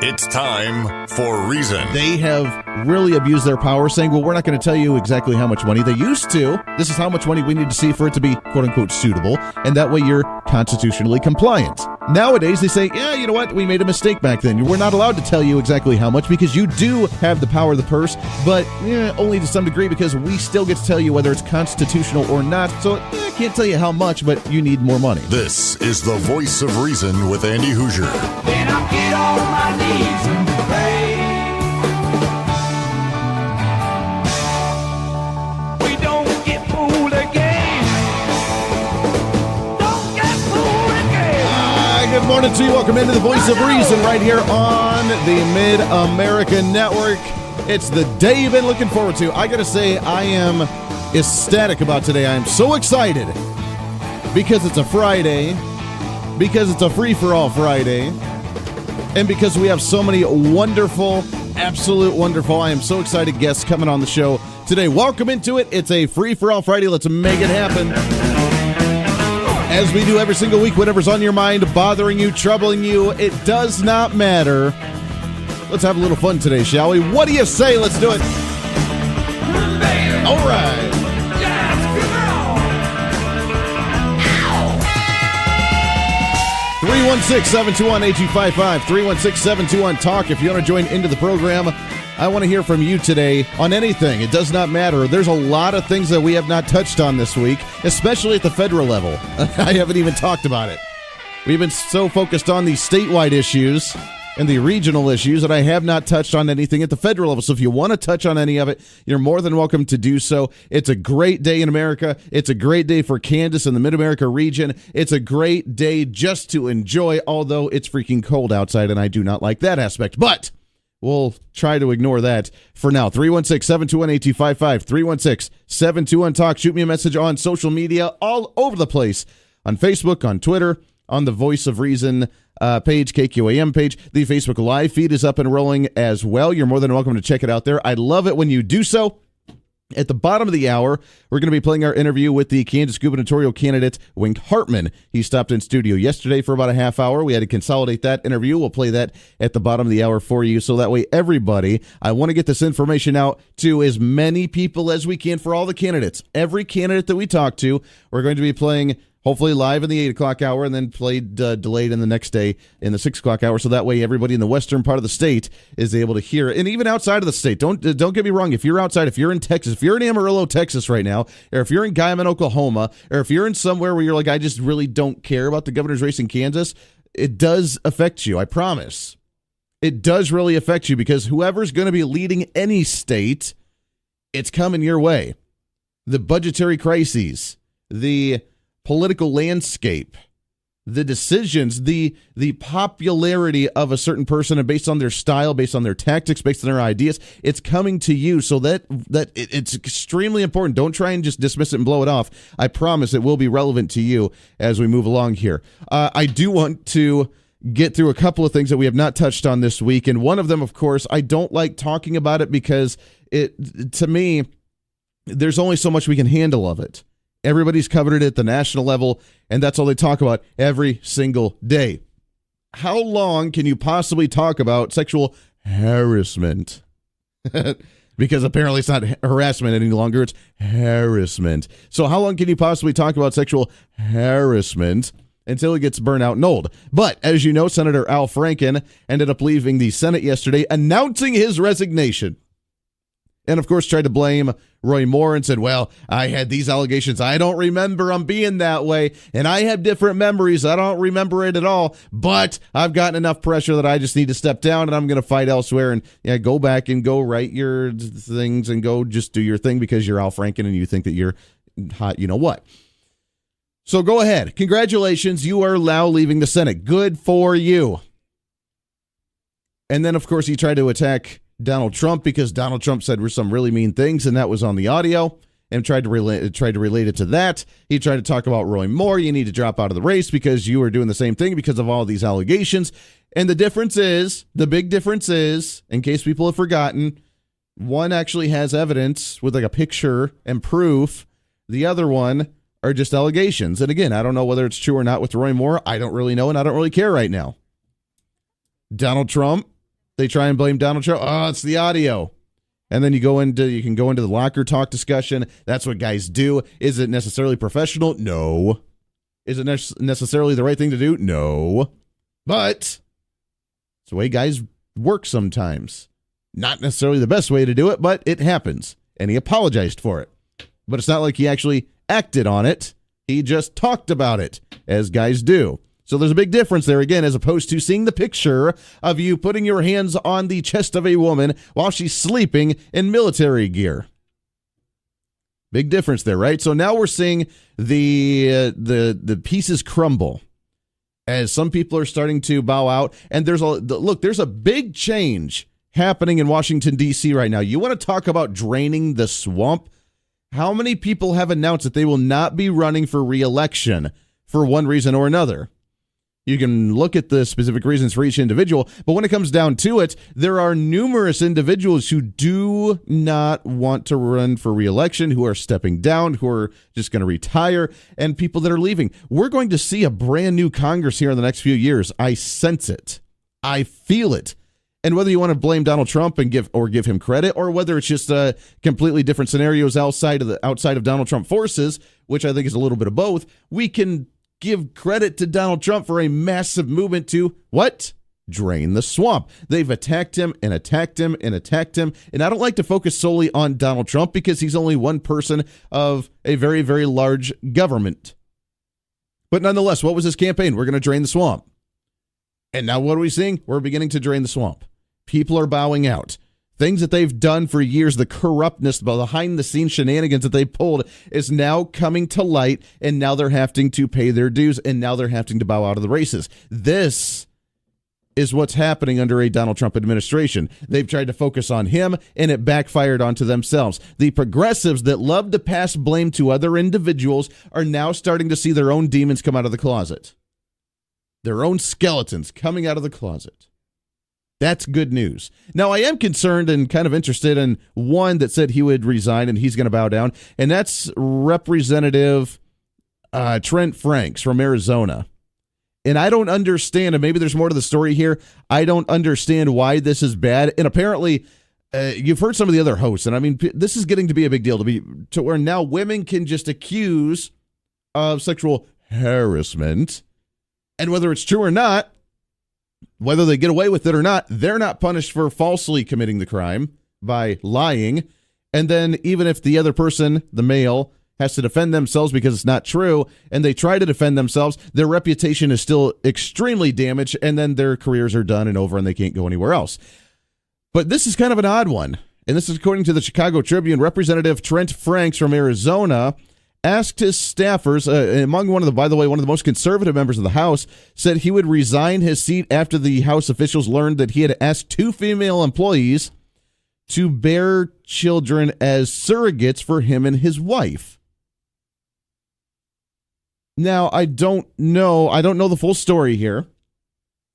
It's time for Reason. They have really abused their power, saying, well, we're not going to tell you exactly how much money. They used to. This is how much money we need to see for it to be, quote-unquote, suitable, and that way you're constitutionally compliant. Nowadays, they say, yeah, you know what? We made a mistake back then. We're not allowed to tell you exactly how much because you do have the power of the purse, but only to some degree because we still get to tell you whether it's constitutional or not. So I can't tell you how much, but you need more money. This is the Voice of Reason with Andy Hoosier. Then I get on my knees and pray. We don't get fooled again. Don't get fooled again. Good morning to you. Welcome into the Voice of Reason right here on the Mid-America Network. It's the day you've been looking forward to. I got to say, I am ecstatic about today. I am so excited because it's a Friday, because it's a free-for-all Friday, and because we have so many wonderful, absolute wonderful, I am so excited guests coming on the show today. Welcome into it. It's a free-for-all Friday. Let's make it happen. As we do every single week, whatever's on your mind, bothering you, troubling you, it does not matter. Let's have a little fun today, shall we? What do you say? Let's do it. All right. 316-721-8255, 316-721-TALK. If you want to join into the program, I want to hear from you today on anything. It does not matter. There's a lot of things that we have not touched on this week, especially at the federal level. I haven't even talked about it. We've been so focused on the statewide issues and the regional issues that I have not touched on anything at the federal level. So if you want to touch on any of it, you're more than welcome to do so. It's a great day in America. It's a great day for Kansas and the Mid-America region. It's a great day just to enjoy, although it's freaking cold outside, and I do not like that aspect. But we'll try to ignore that for now. 316-721-8255, 316-721-TALK. Shoot me a message on social media all over the place, on Facebook, on Twitter, on the Voice of Reason page, KQAM page. The Facebook Live feed is up and rolling as well. You're more than welcome to check it out there. I love it when you do so. At the bottom of the hour, we're going to be playing our interview with the Kansas gubernatorial candidate, Wink Hartman. He stopped in studio yesterday for about a half hour. We had to consolidate that interview. We'll play that at the bottom of the hour for you, so that way everybody, I want to get this information out to as many people as we can for all the candidates. Every candidate that we talk to, we're going to be playing hopefully live in the 8 o'clock hour and then played delayed in the next day in the 6 o'clock hour. So that way everybody in the western part of the state is able to hear it. And even outside of the state, don't get me wrong. If you're outside, if you're in Texas, if you're in Amarillo, Texas right now, or if you're in Guymon, Oklahoma, or if you're in somewhere where you're like, I just really don't care about the governor's race in Kansas, it does affect you. I promise. It does really affect you because whoever's going to be leading any state, it's coming your way. The budgetary crises, the political landscape, the decisions, the popularity of a certain person, and based on their style, based on their tactics, based on their ideas, it's coming to you. So it's extremely important. Don't try and just dismiss it and blow it off. I promise it will be relevant to you as we move along here. I do want to get through a couple of things that we have not touched on this week, and one of them, of course, I don't like talking about it because to me, there's only so much we can handle of it. Everybody's covered it at the national level, and that's all they talk about every single day. How long can you possibly talk about sexual harassment? Because apparently it's not harassment any longer, it's harassment. So how long can you possibly talk about sexual harassment until it gets burnt out and old? But as you know, Senator Al Franken ended up leaving the Senate yesterday, announcing his resignation. And, of course, tried to blame Roy Moore and said, well, I had these allegations. I don't remember them being that way. And I have different memories. I don't remember it at all. But I've gotten enough pressure that I just need to step down and I'm going to fight elsewhere and go back and go write your things and go just do your thing because you're Al Franken and you think that you're hot, you know what. So go ahead. Congratulations. You are now leaving the Senate. Good for you. And then, of course, he tried to attack Donald Trump because Donald Trump said some really mean things, and that was on the audio, and tried to relate it to that. He tried to talk about Roy Moore. You need to drop out of the race because you are doing the same thing because of all these allegations. And the big difference is, in case people have forgotten, one actually has evidence with like a picture and proof. The other one are just allegations. And again, I don't know whether it's true or not with Roy Moore. I don't really know, and I don't really care right now. Donald Trump They try and blame Donald Trump. Oh, it's the audio. And then you can go into the locker talk discussion. That's what guys do. Is it necessarily professional? No. Is it necessarily the right thing to do? No. But it's the way guys work sometimes. Not necessarily the best way to do it, but it happens. And he apologized for it. But it's not like he actually acted on it. He just talked about it, as guys do. So there's a big difference there, again, as opposed to seeing the picture of you putting your hands on the chest of a woman while she's sleeping in military gear. Big difference there, right? So now we're seeing the pieces crumble as some people are starting to bow out. And there's a big change happening in Washington, D.C. right now. You want to talk about draining the swamp? How many people have announced that they will not be running for re-election for one reason or another? You can look at the specific reasons for each individual, but when it comes down to it, there are numerous individuals who do not want to run for re-election, who are stepping down, who are just going to retire, and people that are leaving. We're going to see a brand new Congress here in the next few years. I sense it. I feel it. And whether you want to blame Donald Trump and give him credit, or whether it's just completely different scenarios outside of Donald Trump forces, which I think is a little bit of both, we can give credit to Donald Trump for a massive movement to what? Drain the swamp. They've attacked him and attacked him and attacked him. And I don't like to focus solely on Donald Trump because he's only one person of a very, very large government. But nonetheless, what was his campaign? We're going to drain the swamp. And now what are we seeing? We're beginning to drain the swamp. People are bowing out. Things that they've done for years, the corruptness, the behind-the-scenes shenanigans that they pulled is now coming to light, and now they're having to pay their dues, and now they're having to bow out of the races. This is what's happening under a Donald Trump administration. They've tried to focus on him, and it backfired onto themselves. The progressives that love to pass blame to other individuals are now starting to see their own demons come out of the closet. Their own skeletons coming out of the closet. That's good news. Now, I am concerned and kind of interested in one that said he would resign and he's going to bow down, and that's Representative Trent Franks from Arizona. And I don't understand, and maybe there's more to the story here, I don't understand why this is bad. And apparently, you've heard some of the other hosts, and I mean, this is getting to be a big deal to where now women can just accuse of sexual harassment, and whether it's true or not, whether they get away with it or not, they're not punished for falsely committing the crime by lying. And then even if the other person, the male, has to defend themselves because it's not true, and they try to defend themselves, their reputation is still extremely damaged, and then their careers are done and over and they can't go anywhere else. But this is kind of an odd one. And this is according to the Chicago Tribune. Representative Trent Franks from Arizona asked his staffers, among one of the most conservative members of the House, said he would resign his seat after the House officials learned that he had asked 2 female employees to bear children as surrogates for him and his wife. Now, I don't know the full story here,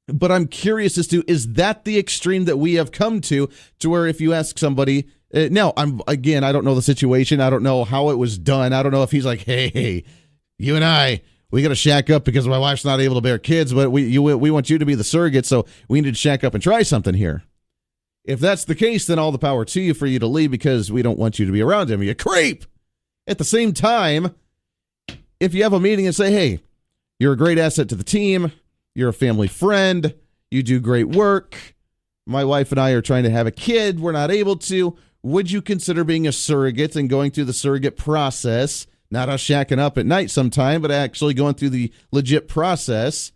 but I'm curious as to, is that the extreme that we have come to where if you ask somebody, now, I don't know the situation. I don't know how it was done. I don't know if he's like, hey, you and I, we got to shack up because my wife's not able to bear kids, but we want you to be the surrogate, so we need to shack up and try something here. If that's the case, then all the power to you for you to leave because we don't want you to be around him. You creep! At the same time, if you have a meeting and say, hey, you're a great asset to the team, you're a family friend, you do great work, my wife and I are trying to have a kid, we're not able to, would you consider being a surrogate and going through the surrogate process, not us shacking up at night sometime, but actually going through the legit process?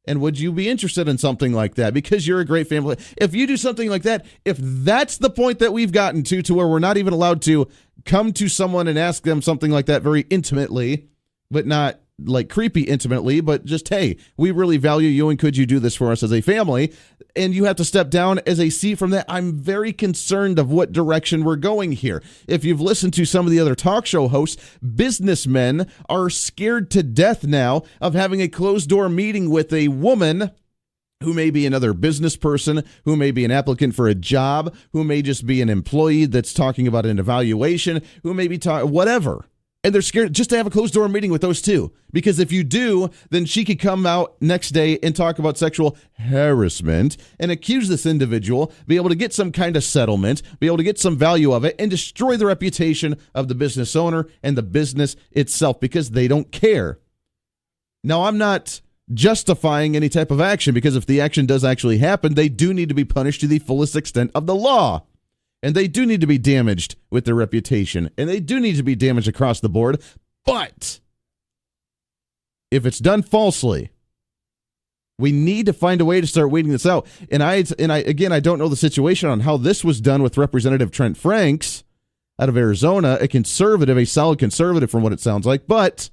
And would you be interested in something like that? Because you're a great family. If you do something like that, if that's the point that we've gotten to where we're not even allowed to come to someone and ask them something like that very intimately, but not like creepy intimately, but just, hey, we really value you and could you do this for us as a family? And you have to step down as a seat from that. I'm very concerned of what direction we're going here. If you've listened to some of the other talk show hosts, businessmen are scared to death now of having a closed door meeting with a woman who may be another business person, who may be an applicant for a job, who may just be an employee that's talking about an evaluation, who may be whatever. And they're scared just to have a closed-door meeting with those two. Because if you do, then she could come out next day and talk about sexual harassment and accuse this individual, be able to get some kind of settlement, be able to get some value of it, and destroy the reputation of the business owner and the business itself because they don't care. Now, I'm not justifying any type of action because if the action does actually happen, they do need to be punished to the fullest extent of the law. And they do need to be damaged with their reputation. And they do need to be damaged across the board. But if it's done falsely, we need to find a way to start weeding this out. And I don't know the situation on how this was done with Representative Trent Franks out of Arizona, a solid conservative from what it sounds like. But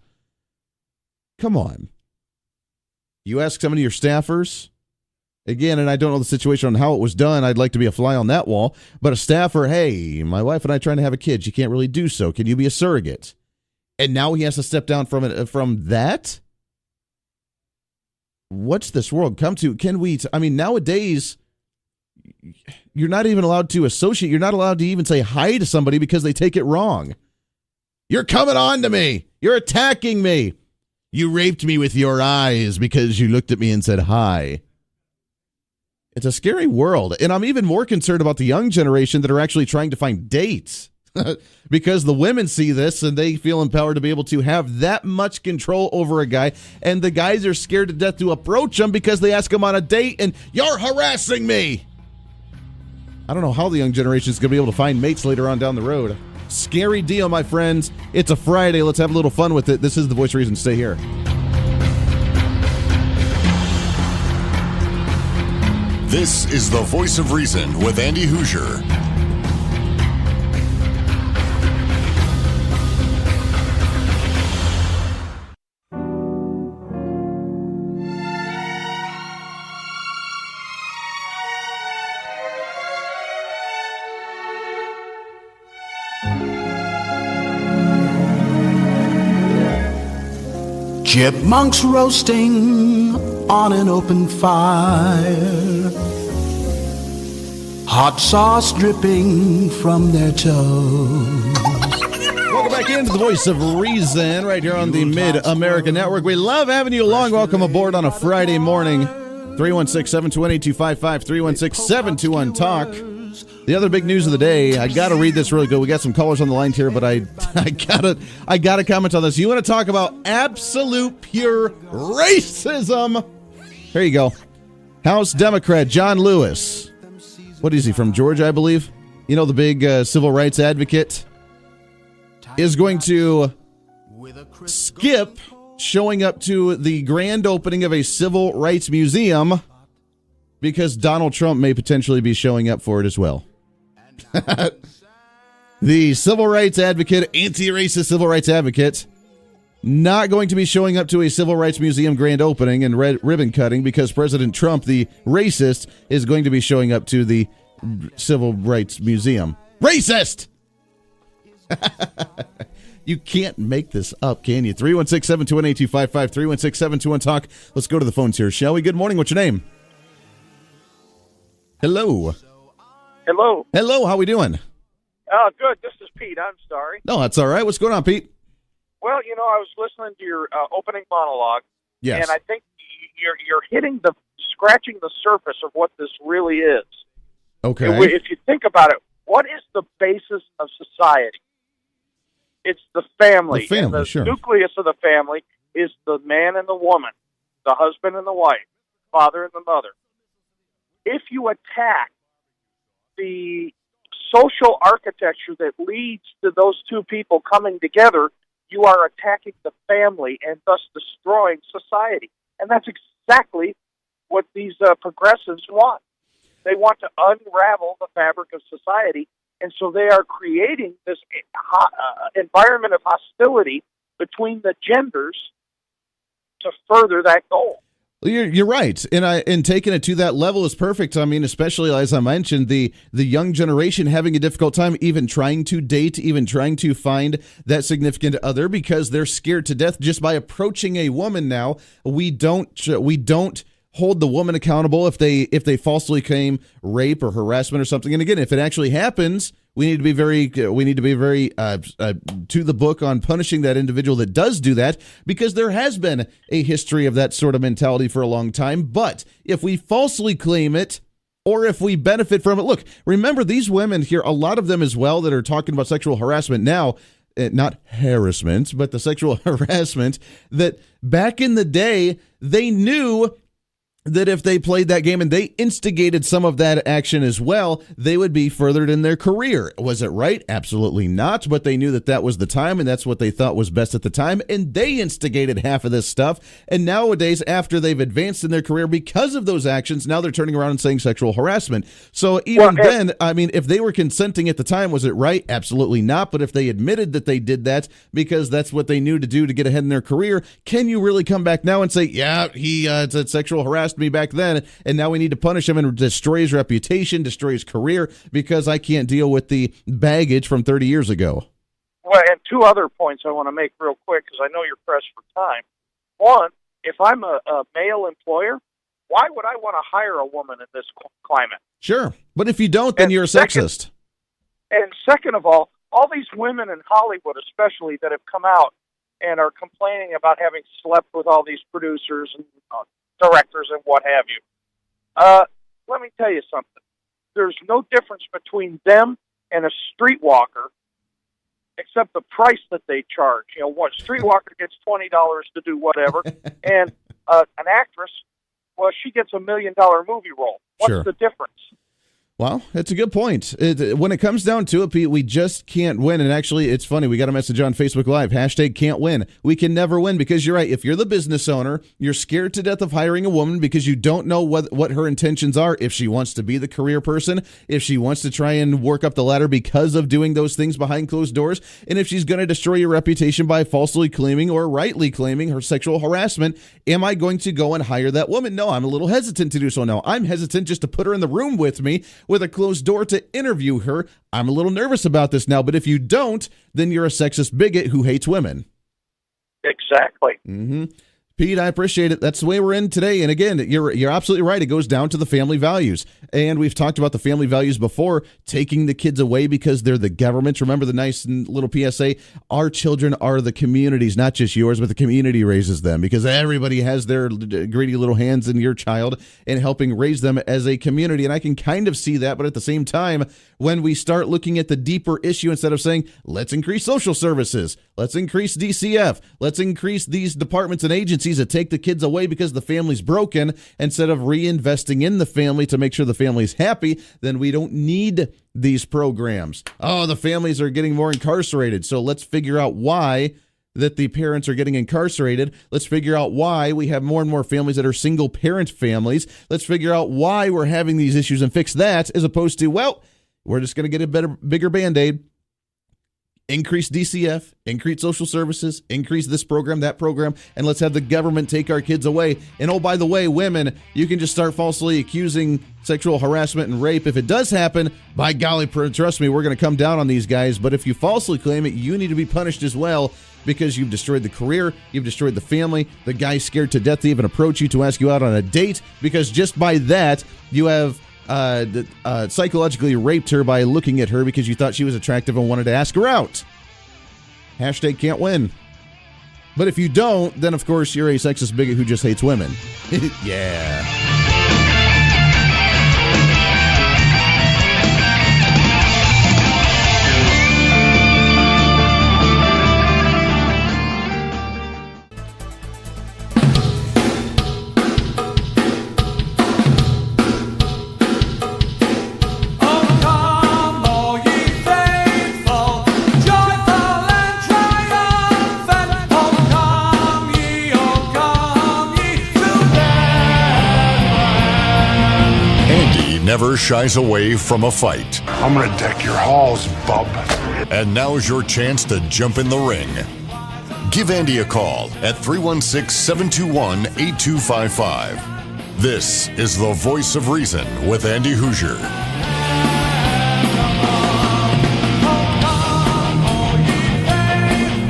come on. You ask some of your staffers. Again, and I don't know the situation on how it was done. I'd like to be a fly on that wall. But a staffer, hey, my wife and I are trying to have a kid. She can't really do so. Can you be a surrogate? And now he has to step down from it, from that? What's this world come to? Nowadays, you're not even allowed to associate. You're not allowed to even say hi to somebody because they take it wrong. You're coming on to me. You're attacking me. You raped me with your eyes because you looked at me and said hi. It's a scary world, and I'm even more concerned about the young generation that are actually trying to find dates because the women see this and they feel empowered to be able to have that much control over a guy, and the guys are scared to death to approach them because they ask them on a date and you're harassing me. I don't know how the young generation is going to be able to find mates later on down the road. Scary deal, my friends. It's a Friday. Let's have a little fun with it. This is The Voice of Reason. Stay here. This is The Voice of Reason with Andy Hoosier. Chipmunks roasting on an open fire, hot sauce dripping from their toes. Welcome back into The Voice of Reason right here on the Mid-America Network. We love having you along. Welcome aboard on a Friday morning. 316-721-8255, 316-721-TALK. The other big news of the day, I got to read this really good. We got some callers on the line here, but I gotta comment on this. You want to talk about absolute pure racism? Here you go. House Democrat John Lewis. What is he, from Georgia, I believe? You know, the big civil rights advocate is going to skip showing up to the grand opening of a civil rights museum because Donald Trump may potentially be showing up for it as well. The civil rights advocate, anti-racist civil rights advocate, not going to be showing up to a civil rights museum grand opening and red ribbon cutting because President Trump, the racist, is going to be showing up to the civil rights museum. Racist! You can't make this up, can you? 316-721-8255, 316-721-TALK. Let's go to the phones here, shall we? Good morning. What's your name? Hello. Hello. Hello. How we doing? Good. This is Pete. I'm sorry. No, that's all right. What's going on, Pete? Well, you know, I was listening to your opening monologue, Yes. and I think you're scratching the surface of what this really is. Okay. If you think about it, what is the basis of society? It's the family. The family, and the sure. nucleus of the family is the man and the woman, the husband and the wife, father and the mother. If you attack the social architecture that leads to those two people coming together, you are attacking the family and thus destroying society. And that's exactly what these progressives want. They want to unravel the fabric of society, and so they are creating this environment of hostility between the genders to further that goal. Well, you're right, and taking it to that level is perfect. I mean, especially as I mentioned, the young generation having a difficult time even trying to date, even trying to find that significant other because they're scared to death just by approaching a woman. Now we don't hold the woman accountable if they falsely claim rape or harassment or something. And again, if it actually happens, We need to be very to the book on punishing that individual that does do that, because there has been a history of that sort of mentality for a long time. But if we falsely claim it, or if we benefit from it, look, remember these women here, a lot of them as well that are talking about sexual harassment now, not harassment, but the sexual harassment, that back in the day, they knew that if they played that game and they instigated some of that action as well, they would be furthered in their career. Was it right? Absolutely not. But they knew that that was the time, and that's what they thought was best at the time. And they instigated half of this stuff. And nowadays, after they've advanced in their career because of those actions, now they're turning around and saying sexual harassment. So even then, I mean, if they were consenting at the time, was it right? Absolutely not. But if they admitted that they did that because that's what they knew to do to get ahead in their career, can you really come back now and say, yeah, he said sexual harassed me back then, and now we need to punish him and destroy his reputation, destroy his career, because I can't deal with the baggage from 30 years ago? Well, and two other points I want to make real quick, because I know you're pressed for time. One, if I'm a male employer, why would I want to hire a woman in this climate? Sure, but if you don't, then you're a sexist. And second of all these women in Hollywood especially that have come out and are complaining about having slept with all these producers and directors and what have you. Let me tell you something. There's no difference between them and a streetwalker except the price that they charge. You know, what streetwalker gets $20 to do whatever, and an actress, well, she gets $1 million movie role. What's the difference? Well, it's a good point. When it comes down to it, Pete, we just can't win. And actually, it's funny. We got a message on Facebook Live. #can't win. We can never win, because you're right. If you're the business owner, you're scared to death of hiring a woman because you don't know what her intentions are. If she wants to be the career person, if she wants to try and work up the ladder because of doing those things behind closed doors, and if she's going to destroy your reputation by falsely claiming or rightly claiming her sexual harassment, am I going to go and hire that woman? No, I'm a little hesitant to do so now. I'm hesitant just to put her in the room with me with a closed door to interview her. I'm a little nervous about this now, but if you don't, then you're a sexist bigot who hates women. Exactly. Mm-hmm. Pete, I appreciate it. That's the way we're in today. And again, you're absolutely right. It goes down to the family values. And we've talked about the family values before, taking the kids away because they're the government. Remember the nice little PSA? Our children are the community's, not just yours, but the community raises them, because everybody has their greedy little hands in your child and helping raise them as a community. And I can kind of see that. But at the same time, when we start looking at the deeper issue, instead of saying, let's increase social services, let's increase DCF, let's increase these departments and agencies that take the kids away because the family's broken, instead of reinvesting in the family to make sure the family's happy, then we don't need these programs. Oh, the families are getting more incarcerated, so let's figure out why that the parents are getting incarcerated. Let's figure out why we have more and more families that are single parent families. Let's figure out why we're having these issues and fix that, as opposed to, well, we're just going to get a bigger Band-Aid. Increase DCF, increase social services, increase this program, that program, and let's have the government take our kids away. And oh, by the way, women, you can just start falsely accusing sexual harassment and rape. If it does happen, by golly, trust me, we're going to come down on these guys. But if you falsely claim it, you need to be punished as well, because you've destroyed the career, you've destroyed the family. The guy's scared to death to even approach you to ask you out on a date, because just by that, you have psychologically raped her by looking at her because you thought she was attractive and wanted to ask her out. #can't win. But if you don't, then of course you're a sexist bigot who just hates women. Yeah. Never shies away from a fight. I'm gonna deck your halls, bub. And now's your chance to jump in the ring. Give Andy a call at 316-721-8255. This is the Voice of Reason with Andy Hoosier.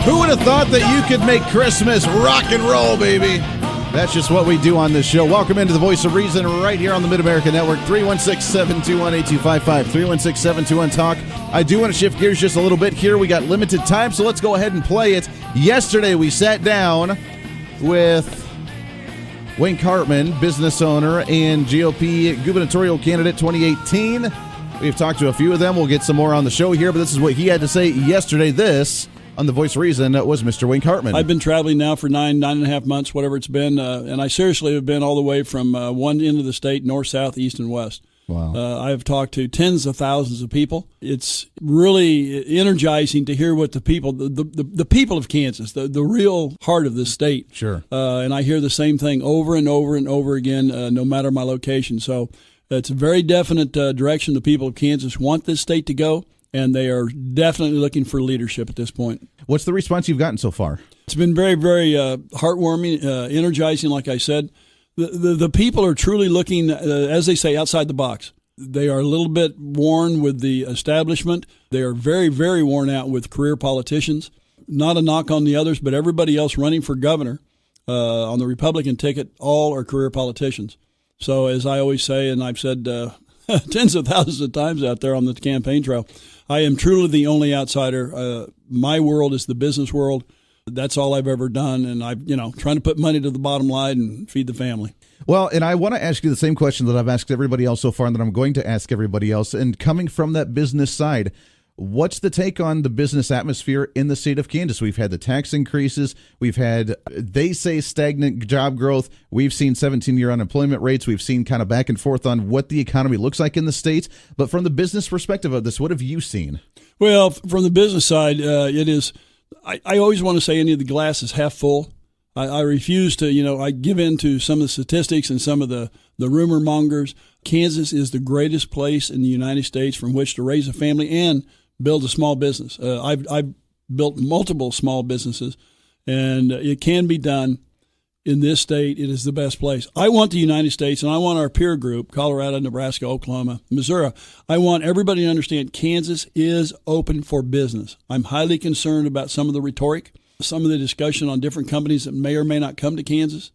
Who would have thought that you could make Christmas rock and roll, baby? That's just what we do on this show. Welcome into the Voice of Reason right here on the Mid-America Network. 316-721-8255. 316-721-TALK. I do want to shift gears just a little bit here. We got limited time, so let's go ahead and play it. Yesterday, we sat down with Wayne Cartman, business owner and GOP gubernatorial candidate 2018. We've talked to a few of them. We'll get some more on the show here, but this is what he had to say yesterday. This, on The Voice of Reason, was Mr. Wayne Cartman. I've been traveling now for nine and a half months, whatever it's been, and I seriously have been all the way from one end of the state, north, south, east, and west. Wow. I've talked to tens of thousands of people. It's really energizing to hear what the people, the people of Kansas, the real heart of this state. Sure. And I hear the same thing over and over and over again, no matter my location. So it's a very definite direction the people of Kansas want this state to go, and they are definitely looking for leadership at this point. What's the response you've gotten so far? It's been very, very heartwarming, energizing, like I said. The people are truly looking, as they say, outside the box. They are a little bit worn with the establishment. They are very, very worn out with career politicians. Not a knock on the others, but everybody else running for governor on the Republican ticket, all are career politicians. So as I always say, and I've said tens of thousands of times out there on the campaign trail, I am truly the only outsider. My world is the business world. That's all I've ever done, and I'm trying to put money to the bottom line and feed the family. Well, and I want to ask you the same question that I've asked everybody else so far and that I'm going to ask everybody else. And coming from that business side, what's the take on the business atmosphere in the state of Kansas? We've had the tax increases. We've had, they say, stagnant job growth. We've seen 17-year unemployment rates. We've seen kind of back and forth on what the economy looks like in the state. But from the business perspective of this, what have you seen? Well, from the business side, it is... I always want to say any of the glass is half full. I refuse to, I give in to some of the statistics and some of the rumor mongers. Kansas is the greatest place in the United States from which to raise a family and build a small business. I've built multiple small businesses, and it can be done in this state. It is the best place. I want the United States, and I want our peer group, Colorado, Nebraska, Oklahoma, Missouri. I want everybody to understand Kansas is open for business. I'm highly concerned about some of the rhetoric, some of the discussion on different companies that may or may not come to Kansas.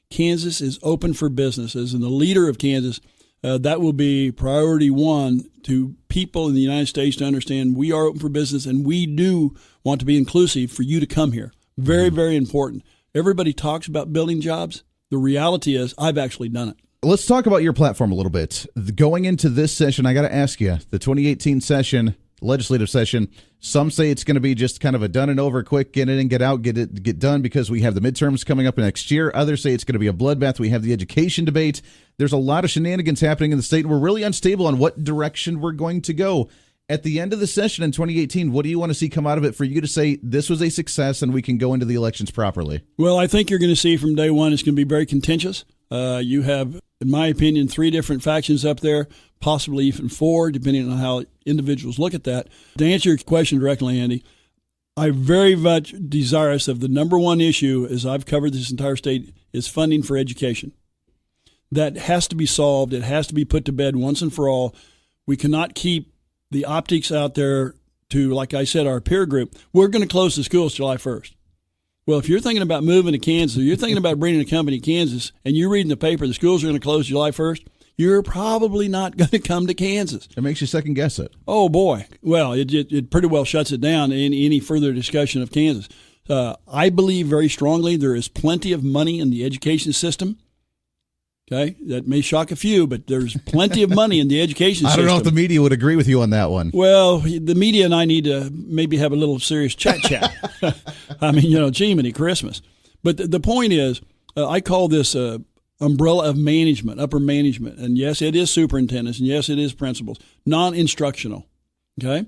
Kansas is open for business. As in the leader of Kansas, that will be priority one to people in the United States to understand we are open for business, and we do want to be inclusive for you to come here. Very, very important. Everybody talks about building jobs. The reality is I've actually done it. Let's talk about your platform a little bit. Going into this session, I got to ask you, the 2018 session, legislative session, some say it's going to be just kind of a done and over, quick, get in and get out, get done because we have the midterms coming up next year. Others say it's going to be a bloodbath. We have the education debate. There's a lot of shenanigans happening in the state, and we're really unstable on what direction we're going to go. At the end of the session in 2018, what do you want to see come out of it for you to say this was a success and we can go into the elections properly? Well, I think you're going to see from day one it's going to be very contentious. You have, in my opinion, 3 different factions up there, possibly even 4, depending on how individuals look at that. To answer your question directly, Andy, I'm very much desirous of the number one issue, as I've covered this entire state, is funding for education. That has to be solved. It has to be put to bed once and for all. We cannot keep the optics out there to, like I said, our peer group. We're going to close the schools July 1st. Well, if you're thinking about moving to Kansas, or you're thinking about bringing a company to Kansas, and you're reading the paper, the schools are going to close July 1st, you're probably not going to come to Kansas. It makes you second guess it. Oh, boy. Well, it pretty well shuts it down, any further discussion of Kansas. I believe very strongly there is plenty of money in the education system. Okay, that may shock a few, but there's plenty of money in the education system. I don't know if the media would agree with you on that one. Well, the media and I need to maybe have a little serious chat. I mean, Jiminy Christmas. But the point is, I call this umbrella of management, upper management. And yes, it is superintendents, and yes, it is principals, non-instructional. Okay,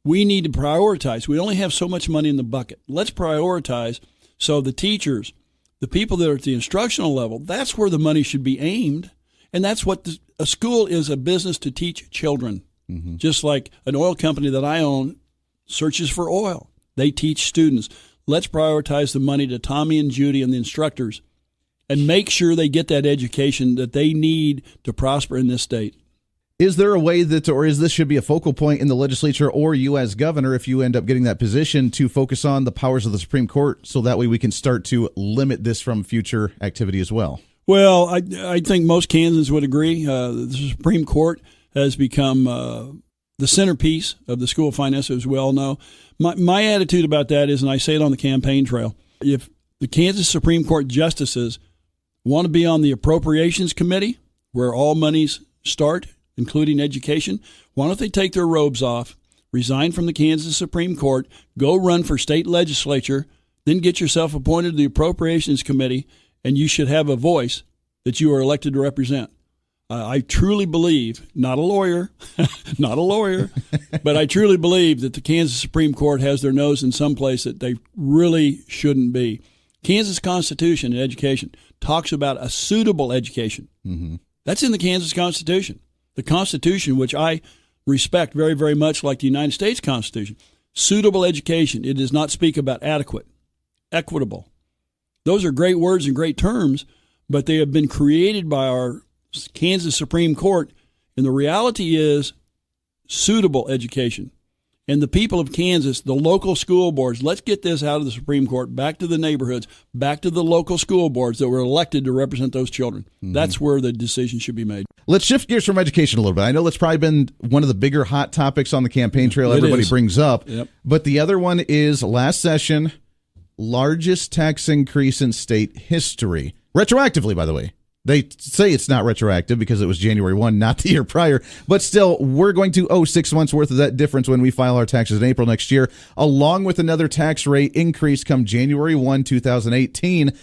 we need to prioritize. We only have so much money in the bucket. Let's prioritize so the teachers, the people that are at the instructional level, that's where the money should be aimed. And that's what a school is, a business to teach children. Mm-hmm. Just like an oil company that I own searches for oil. They teach students. Let's prioritize the money to Tommy and Judy and the instructors and make sure they get that education that they need to prosper in this state. Is there a way that, or is this should be a focal point in the legislature or you as governor, if you end up getting that position, to focus on the powers of the Supreme Court so that way we can start to limit this from future activity as well? Well, I think most Kansans would agree. The Supreme Court has become the the centerpiece of the School of Finance, as we all know. My attitude about that is, and I say it on the campaign trail, if the Kansas Supreme Court justices want to be on the Appropriations Committee, where all monies start, including education, why don't they take their robes off, resign from the Kansas Supreme Court, go run for state legislature, then get yourself appointed to the Appropriations Committee, and you should have a voice that you are elected to represent. I truly believe, not a lawyer, but I truly believe that the Kansas Supreme Court has their nose in some place that they really shouldn't be. Kansas Constitution in education talks about a suitable education. Mm-hmm. That's in the Kansas Constitution. The Constitution, which I respect very, very much like the United States Constitution. Suitable education. It does not speak about adequate, equitable. Those are great words and great terms, but they have been created by our Kansas Supreme Court, and the reality is suitable education. And the people of Kansas, the local school boards, let's get this out of the Supreme Court, back to the neighborhoods, back to the local school boards that were elected to represent those children. Mm-hmm. That's where the decision should be made. Let's shift gears from education a little bit. I know that's probably been one of the bigger hot topics on the campaign trail everybody brings up. Yep. But the other one is last session, largest tax increase in state history. Retroactively, by the way. They say it's not retroactive because it was January 1, not the year prior. But still, we're going to owe 6 months' worth of that difference when we file our taxes in April next year, along with another tax rate increase come January 1, 2018.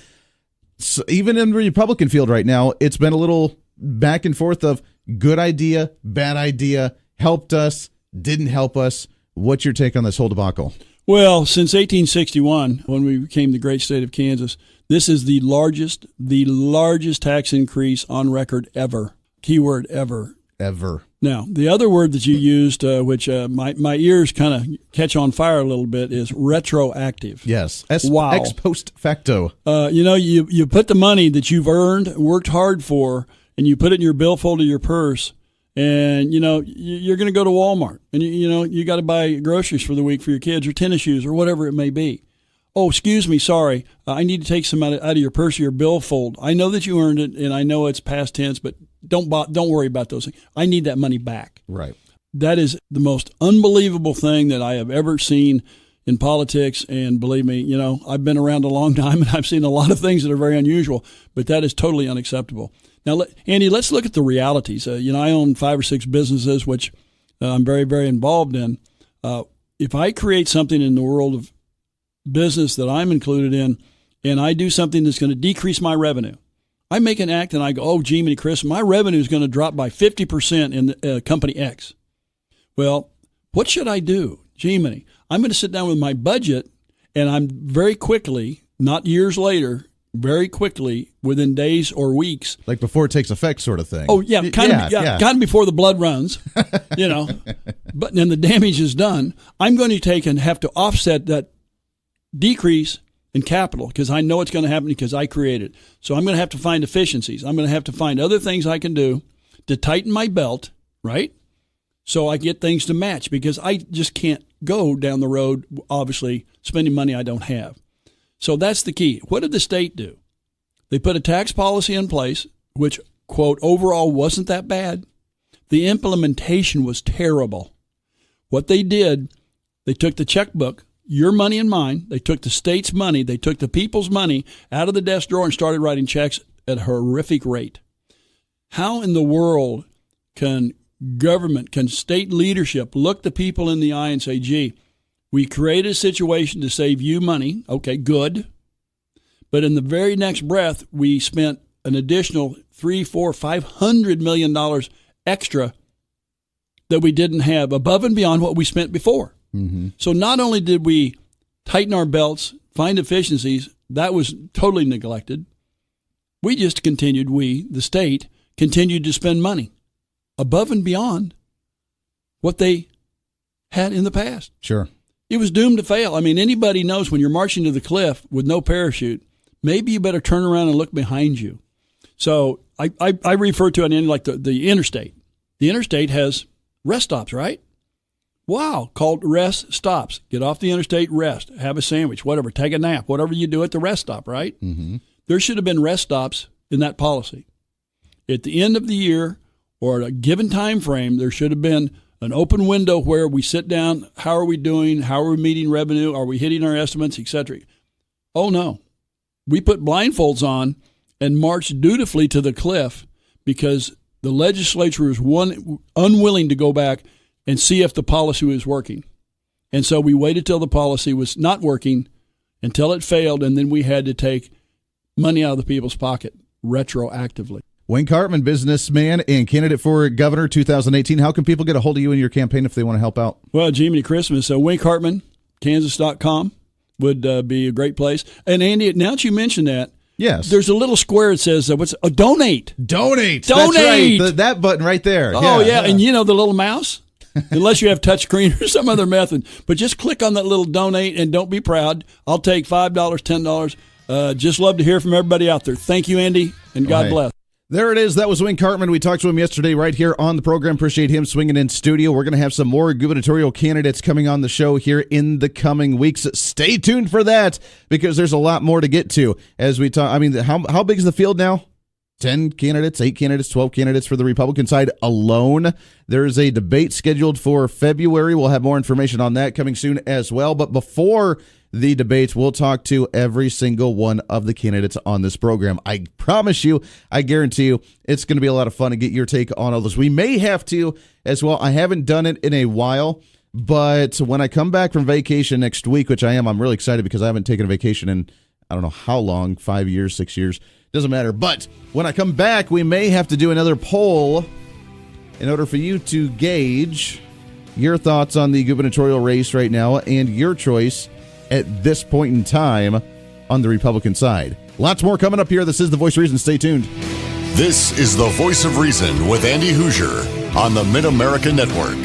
So even in the Republican field right now, it's been a little back and forth of good idea, bad idea, helped us, didn't help us. What's your take on this whole debacle? Well, since 1861, when we became the great state of Kansas, this is the largest tax increase on record ever. Keyword ever. Ever. Now, the other word that you used, which my ears kind of catch on fire a little bit, is retroactive. Yes. Wow. Ex post facto. You put the money that you've earned, worked hard for, and you put it in your billfold of your purse, and, you're going to go to Walmart, and, you got to buy groceries for the week for your kids or tennis shoes or whatever it may be. Oh, excuse me, sorry. I need to take some out of your purse or your billfold. I know that you earned it, and I know it's past tense, but don't worry about those things. I need that money back. Right. That is the most unbelievable thing that I have ever seen in politics, and believe me, I've been around a long time, and I've seen a lot of things that are very unusual, but that is totally unacceptable. Now, Andy, let's look at the realities. I own 5 or 6 businesses, which I'm very, very involved in. If I create something in the world of business that I'm included in, and I do something that's going to decrease my revenue, I make an act and I go, oh, Jiminy Chris, my revenue is going to drop by 50% in company X. Well, what should I do? Jiminy, I'm going to sit down with my budget, and I'm very quickly, not years later, very quickly, within days or weeks. Like before it takes effect sort of thing. Oh, yeah, kind of before the blood runs, but then the damage is done. I'm going to take and have to offset that decrease in capital because I know it's going to happen because I created it. So I'm going to have to find efficiencies. I'm going to have to find other things I can do to tighten my belt, right? So I get things to match because I just can't go down the road, obviously, spending money I don't have. So that's the key. What did the state do? They put a tax policy in place, which, quote, overall wasn't that bad. The implementation was terrible. What they did, they took the checkbook, your money and mine, they took the state's money, they took the people's money out of the desk drawer and started writing checks at a horrific rate. How in the world can government, can state leadership look the people in the eye and say, gee, we created a situation to save you money. Okay, good. But in the very next breath, we spent an additional $300-500 million extra that we didn't have above and beyond what we spent before. Mm-hmm. So not only did we tighten our belts, find efficiencies, that was totally neglected. We just continued, the state, continued to spend money above and beyond what they had in the past. Sure. It was doomed to fail. I mean, anybody knows when you're marching to the cliff with no parachute, maybe you better turn around and look behind you. So I refer to it in like the interstate. The interstate has rest stops, right? Wow, called rest stops. Get off the interstate, rest, have a sandwich, whatever, take a nap, whatever you do at the rest stop, right? Mm-hmm. There should have been rest stops in that policy. At the end of the year or at a given time frame, there should have been an open window where we sit down. How are we doing? How are we meeting revenue? Are we hitting our estimates, et cetera? Oh, no. We put blindfolds on and marched dutifully to the cliff because the legislature was unwilling to go back and see if the policy was working. And so we waited till the policy was not working, until it failed, and then we had to take money out of the people's pocket retroactively. Wayne Cartman, businessman and candidate for governor 2018. How can people get a hold of you in your campaign if they want to help out? Well, Jiminy Christmas. Wayne Cartman, Kansas.com would be a great place. And Andy, now that you mention that, yes, there's a little square that says, donate. Donate. Donate. That's right. That button right there. Oh, yeah. And you know the little mouse? Unless you have touchscreen or some other method. But just click on that little donate and don't be proud. I'll take $5, $10. Just love to hear from everybody out there. Thank you, Andy, and God bless. There it is. That was Wayne Cartman. We talked to him yesterday right here on the program. Appreciate him swinging in studio. We're going to have some more gubernatorial candidates coming on the show here in the coming weeks. Stay tuned for that because there's a lot more to get to as we talk. I mean, how big is the field now? 10 candidates, 8 candidates, 12 candidates for the Republican side alone. There's a debate scheduled for February. We'll have more information on that coming soon as well. But before the debates, we'll talk to every single one of the candidates on this program. I promise you, I guarantee you, it's going to be a lot of fun to get your take on all this. We may have to as well. I haven't done it in a while, but when I come back from vacation next week, which I'm really excited because I haven't taken a vacation in I don't know how long, 5 years, 6 years. Doesn't matter. But when I come back, we may have to do another poll in order for you to gauge your thoughts on the gubernatorial race right now and your choice at this point in time on the Republican side. Lots more coming up here. This is The Voice of Reason. Stay tuned. This is The Voice of Reason with Andy Hoosier on the Mid-America Network.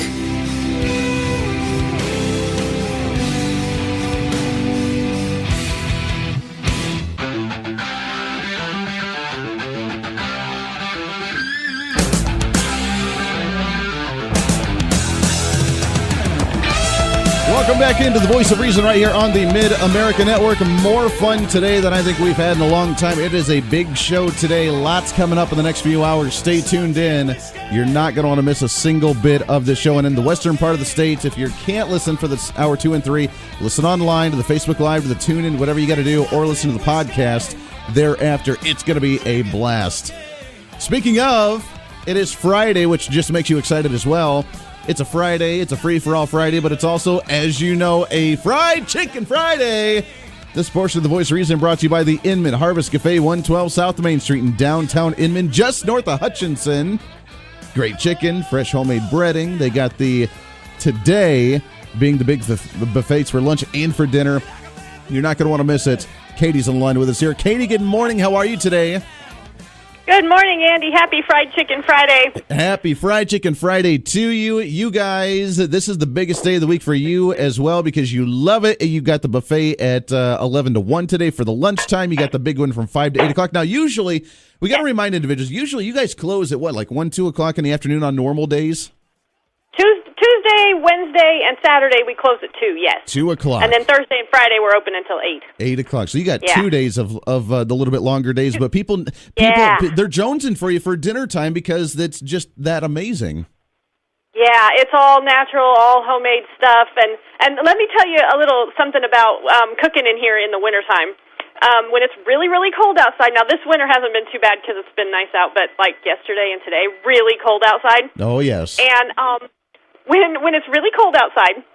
Welcome back into the Voice of Reason right here on the Mid-America Network. More fun today than I think we've had in a long time. It is a big show today. Lots coming up in the next few hours. Stay tuned in. You're not going to want to miss a single bit of this show. And in the western part of the states, if you can't listen for this hour 2 and 3, listen online to the Facebook Live, to the TuneIn, whatever you got to do, or listen to the podcast thereafter. It's going to be a blast. Speaking of, it is Friday, which just makes you excited as well. It's a Friday. It's a free-for-all Friday, but it's also, as you know, a Fried Chicken Friday. This portion of The Voice of Reason brought to you by the Inman Harvest Cafe, 112 South Main Street in downtown Inman, just north of Hutchinson. Great chicken, fresh homemade breading. They got the today being the big buffets for lunch and for dinner. You're not going to want to miss it. Katie's on the line with us here. Katie, good morning. How are you today? Good morning, Andy. Happy Fried Chicken Friday. Happy Fried Chicken Friday to you. You guys, this is the biggest day of the week for you as well because you love it. You got the buffet at 11 to 1 today for the lunchtime. You got the big one from 5 to 8 o'clock. Now, usually, we got to remind individuals, usually you guys close at what, like 1, 2 o'clock in the afternoon on normal days? Tuesday, Wednesday, and Saturday we close at 2, yes. 2 o'clock. And then Thursday and Friday we're open until 8. 8 o'clock. So you got 2 days of the little bit longer days, but people they're jonesing for you for dinner time because it's just that amazing. Yeah, it's all natural, all homemade stuff. And let me tell you a little something about cooking in here in the wintertime. When it's really, really cold outside. Now, this winter hasn't been too bad because it's been nice out, but like yesterday and today, really cold outside. Oh, yes. And when it's really cold outside,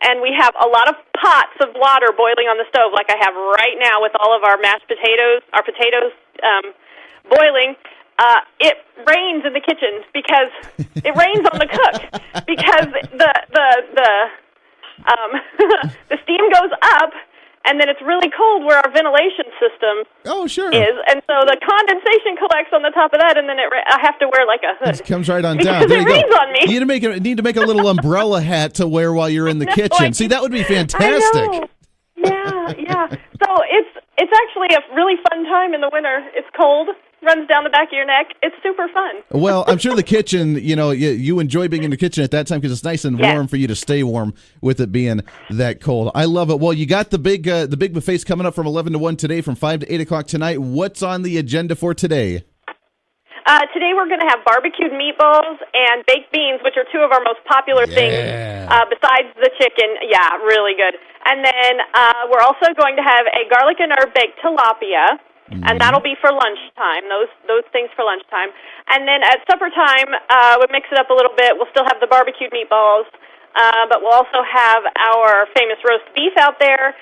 and we have a lot of pots of water boiling on the stove, like I have right now with all of our mashed potatoes, boiling, it rains in the kitchen because it rains on the cook because the steam goes up. And then it's really cold where our ventilation system is. And so the condensation collects on the top of that, and then I have to wear like a hood. It comes right on down. Because it rains on me. You need to make a little umbrella hat to wear while you're in the kitchen. See, that would be fantastic. I know. Yeah. So it's actually a really fun time in the winter. It's cold. Runs down the back of your neck. It's super fun. Well, I'm sure the kitchen, you enjoy being in the kitchen at that time because it's nice and warm for you to stay warm with it being that cold. I love it. Well, you got the big buffets coming up from 11 to 1 today, from 5 to 8 o'clock tonight. What's on the agenda for today? Today we're going to have barbecued meatballs and baked beans, which are two of our most popular things besides the chicken. Yeah, really good. And then we're also going to have a garlic and herb baked tilapia, and that'll be for lunchtime, those things for lunchtime. And then at supper time, we'll mix it up a little bit. We'll still have the barbecued meatballs, but we'll also have our famous roast beef out there,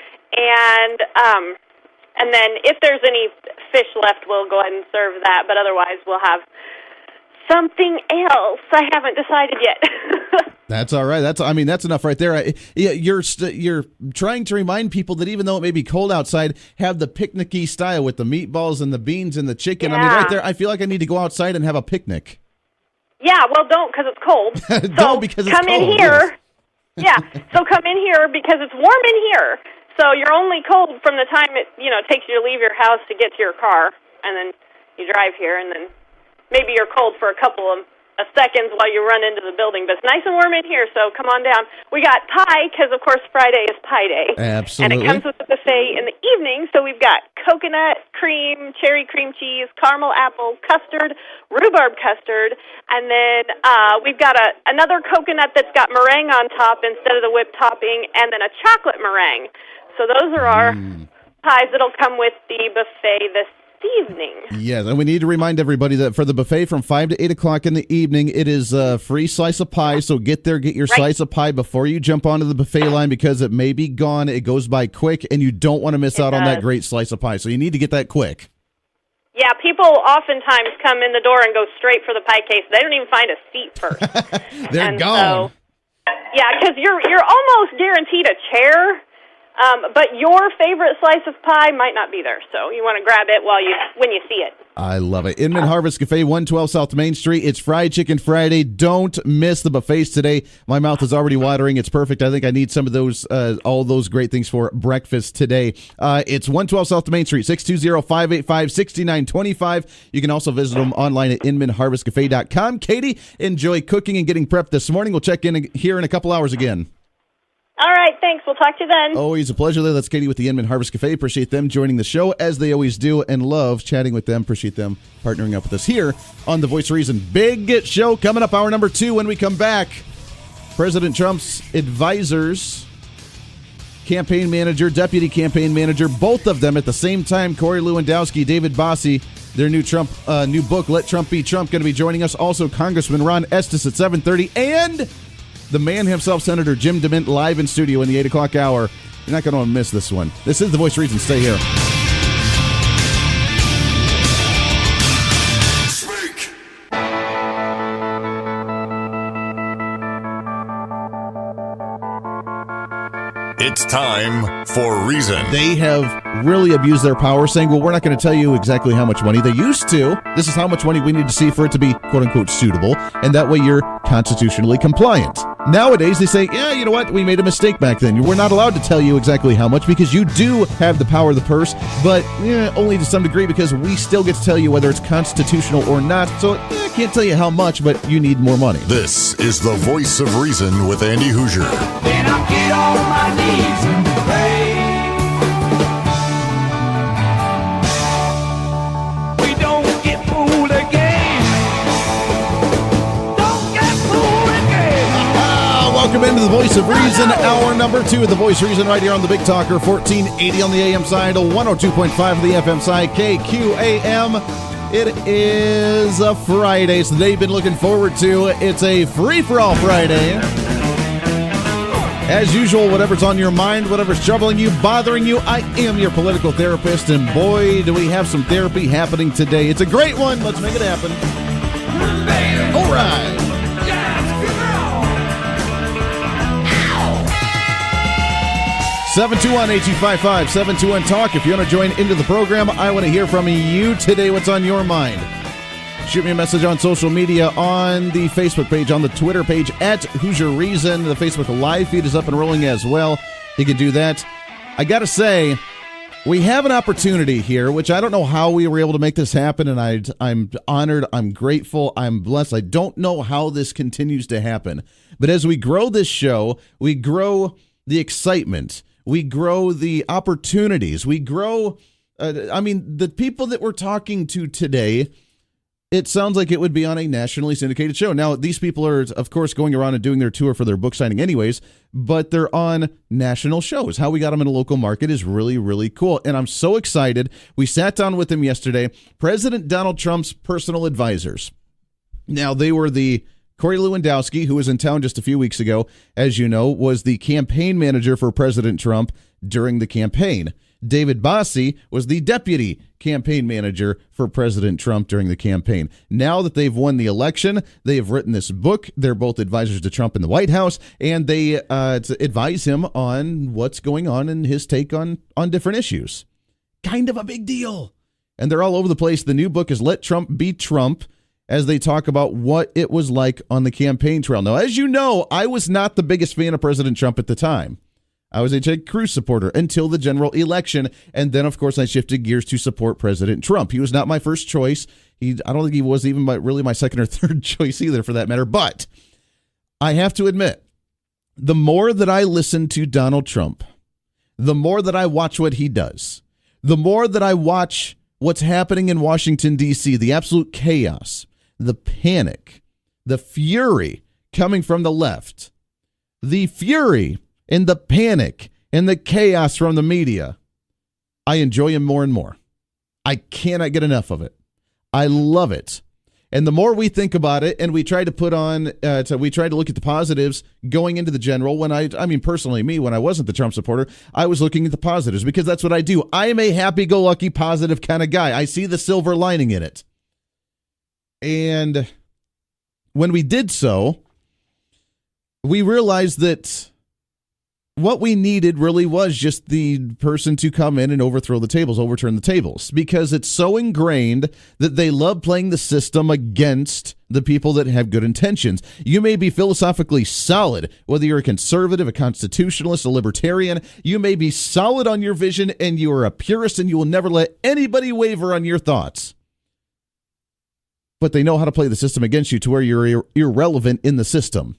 and then if there's any fish left, we'll go ahead and serve that. But otherwise, we'll have something else. I haven't decided yet. That's all right. That's enough right there. You're trying to remind people that even though it may be cold outside, have the picnicky style with the meatballs and the beans and the chicken. Yeah. I mean, right there, I feel like I need to go outside and have a picnic. Yeah, well, don't because it's cold. Don't because it's come cold. In here. Yeah, so come in here because it's warm in here. So you're only cold from the time it takes you to leave your house to get to your car, and then you drive here, and then maybe you're cold for a couple of seconds while you run into the building. But it's nice and warm in here, so come on down. We got pie because, of course, Friday is Pie Day. Absolutely. And it comes with the buffet in the evening, so we've got coconut, cream, cherry cream cheese, caramel apple, custard, rhubarb custard, and then we've got another coconut that's got meringue on top instead of the whipped topping, and then a chocolate meringue. So those are our pies that'll come with the buffet this evening. Yes, and we need to remind everybody that for the buffet from 5 to 8 o'clock in the evening, it is a free slice of pie. So get there, get your slice of pie before you jump onto the buffet line because it may be gone. It goes by quick, and you don't want to miss out on that great slice of pie. So you need to get that quick. Yeah, people oftentimes come in the door and go straight for the pie case. They don't even find a seat first. They're gone. So, yeah, because you're almost guaranteed a chair. But your favorite slice of pie might not be there, so you want to grab it when you see it. I love it. Inman Harvest Cafe, 112 South Main Street. It's Fried Chicken Friday. Don't miss the buffets today. My mouth is already watering. It's perfect. I think I need some of those, all those great things for breakfast today. It's 112 South Main Street, 620-585-6925. You can also visit them online at inmanharvestcafe.com. Katie, enjoy cooking and getting prepped this morning. We'll check in here in a couple hours again. All right, thanks. We'll talk to you then. Always a pleasure there. That's Katie with the Inman Harvest Cafe. Appreciate them joining the show, as they always do, and love chatting with them. Appreciate them partnering up with us here on The Voice of Reason. Big show coming up, hour number 2. When we come back, President Trump's advisors, campaign manager, deputy campaign manager, both of them at the same time, Corey Lewandowski, David Bossie, their new book, Let Trump Be Trump, going to be joining us. Also, Congressman Ron Estes at 7:30, and the man himself, Senator Jim DeMint, live in studio in the 8 o'clock hour. You're not going to miss this one. This is The Voice of Reason. Stay here. Speak. It's time for Reason. They have really abused their power, saying, well, we're not going to tell you exactly how much money. They used to. This is how much money we need to see for it to be, quote-unquote, suitable, and that way you're constitutionally compliant. Nowadays, they say, yeah, you know what? We made a mistake back then. We're not allowed to tell you exactly how much because you do have the power of the purse, but only to some degree because we still get to tell you whether it's constitutional or not. So I can't tell you how much, but you need more money. This is The Voice of Reason with Andy Hoosier. Then I get on my knees and pray. We don't get fooled again. Don't get fooled again. Welcome into The Voice of Reason, hour number 2 of The Voice of Reason right here on the Big Talker, 1480 on the AM side, 102.5 on the FM side, KQAM. It is a Friday, so they've been looking forward to. It's a free-for-all Friday. As usual, whatever's on your mind, whatever's troubling you, bothering you, I am your political therapist, and boy, do we have some therapy happening today. It's a great one. Let's make it happen. All right. 721-8255, 721-TALK. If you want to join into the program, I want to hear from you today. What's on your mind? Shoot me a message on social media, on the Facebook page, on the Twitter page, at Hoosier Reason. The Facebook live feed is up and rolling as well. You can do that. I got to say, we have an opportunity here, which I don't know how we were able to make this happen, and I'm honored, I'm grateful, I'm blessed. I don't know how this continues to happen. But as we grow this show, we grow the excitement. We grow the opportunities. We grow, the people that we're talking to today, It sounds like it would be on a nationally syndicated show. Now, these people are, of course, going around and doing their tour for their book signing anyways, but they're on national shows. How we got them in a local market is really, really cool. And I'm so excited. We sat down with them yesterday. President Donald Trump's personal advisors. Now, they were the Corey Lewandowski, who was in town just a few weeks ago, as you know, was the campaign manager for President Trump during the campaign. David Bossie was the deputy campaign manager for President Trump during the campaign. Now that they've won the election, they have written this book. They're both advisors to Trump in the White House, and they advise him on what's going on and his take on different issues. Kind of a big deal. And they're all over the place. The new book is Let Trump Be Trump, as they talk about what it was like on the campaign trail. Now, as you know, I was not the biggest fan of President Trump at the time. I was a Ted Cruz supporter until the general election, and then, of course, I shifted gears to support President Trump. He was not my first choice. I don't think he was even really my second or third choice either, for that matter. But I have to admit, the more that I listen to Donald Trump, the more that I watch what he does, the more that I watch what's happening in Washington, D.C., the absolute chaos, the panic, the fury coming from the left, the fury and the panic and the chaos from the media, I enjoy him more and more. I cannot get enough of it. I love it. And the more we think about it, and we try to put on, we try to look at the positives going into the general. When personally, when I wasn't the Trump supporter, I was looking at the positives because that's what I do. I am a happy-go-lucky, positive kind of guy. I see the silver lining in it. And when we did so, we realized that what we needed really was just the person to come in and overturn the tables, because it's so ingrained that they love playing the system against the people that have good intentions. You may be philosophically solid, whether you're a conservative, a constitutionalist, a libertarian. You may be solid on your vision, and you are a purist, and you will never let anybody waver on your thoughts. But they know how to play the system against you to where you're irrelevant in the system.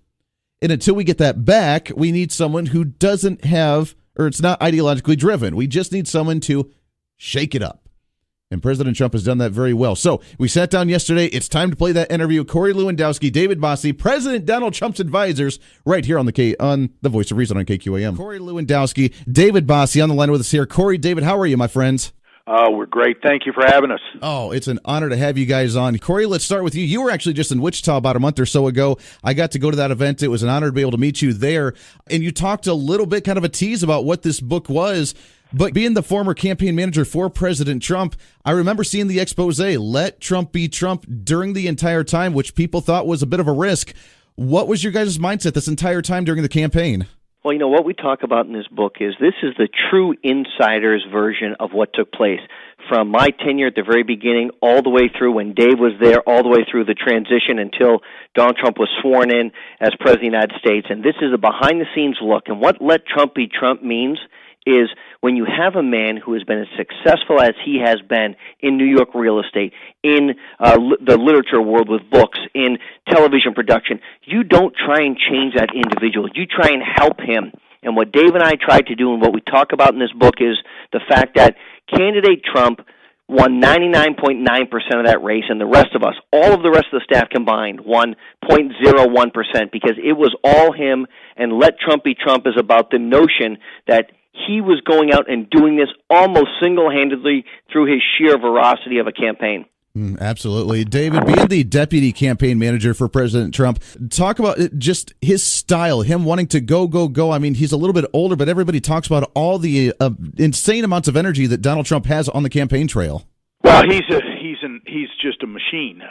And until we get that back, we need someone who doesn't have, or it's not ideologically driven. We just need someone to shake it up. And President Trump has done that very well. So we sat down yesterday. It's time to play that interview. Corey Lewandowski, David Bossie, President Donald Trump's advisors, right here on the Voice of Reason on KQAM. Corey Lewandowski, David Bossie on the line with us here. Corey, David, how are you, my friends? We're great. Thank you for having us. Oh, it's an honor to have you guys on. Corey, let's start with you. You were actually just in Wichita about a month or so ago. I got to go to that event. It was an honor to be able to meet you there. And you talked a little bit, kind of a tease about what this book was. But being the former campaign manager for President Trump, I remember seeing the expose, Let Trump Be Trump, during the entire time, which people thought was a bit of a risk. What was your guys' mindset this entire time during the campaign? Well, what we talk about in this book is this is the true insider's version of what took place from my tenure at the very beginning all the way through when Dave was there, all the way through the transition until Donald Trump was sworn in as President of the United States. And this is a behind-the-scenes look. And what Let Trump Be Trump means is when you have a man who has been as successful as he has been in New York real estate, in the literature world with books, in television production, you don't try and change that individual. You try and help him. And what Dave and I tried to do and what we talk about in this book is the fact that candidate Trump won 99.9% of that race, and the rest of us, all of the rest of the staff combined, won 0.01% because it was all him, and Let Trump Be Trump is about the notion that he was going out and doing this almost single-handedly through his sheer veracity of a campaign. Absolutely. David, being the deputy campaign manager for President Trump, talk about just his style, him wanting to go. I mean, he's a little bit older, but everybody talks about all the insane amounts of energy that Donald Trump has on the campaign trail. Well, he's just a machine.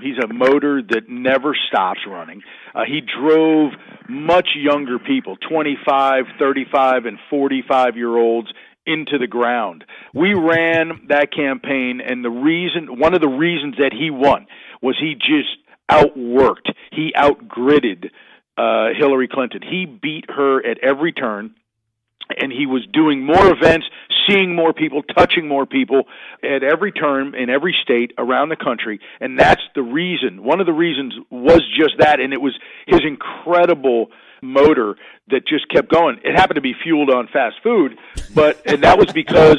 He's a motor that never stops running. He drove much younger people, 25, 35, and 45-year-olds, into the ground. We ran that campaign, and one of the reasons that he won was he just outworked. He outgridded Hillary Clinton. He beat her at every turn, and he was doing more events, seeing more people, touching more people at every turn in every state around the country. And that's the reason. One of the reasons was just that, and it was his incredible motor that just kept going. It happened to be fueled on fast food, and that was because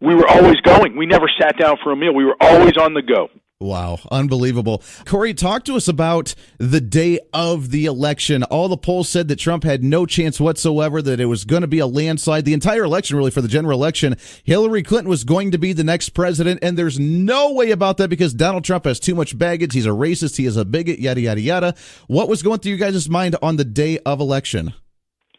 we were always going. We never sat down for a meal. We were always on the go. Wow, unbelievable. Corey, talk to us about the day of the election. All the polls said that Trump had no chance whatsoever, that it was going to be a landslide. The entire election, really, for the general election, Hillary Clinton was going to be the next president, and there's no way about that because Donald Trump has too much baggage. He's a racist. He is a bigot, yada, yada, yada. What was going through your guys' mind on the day of election?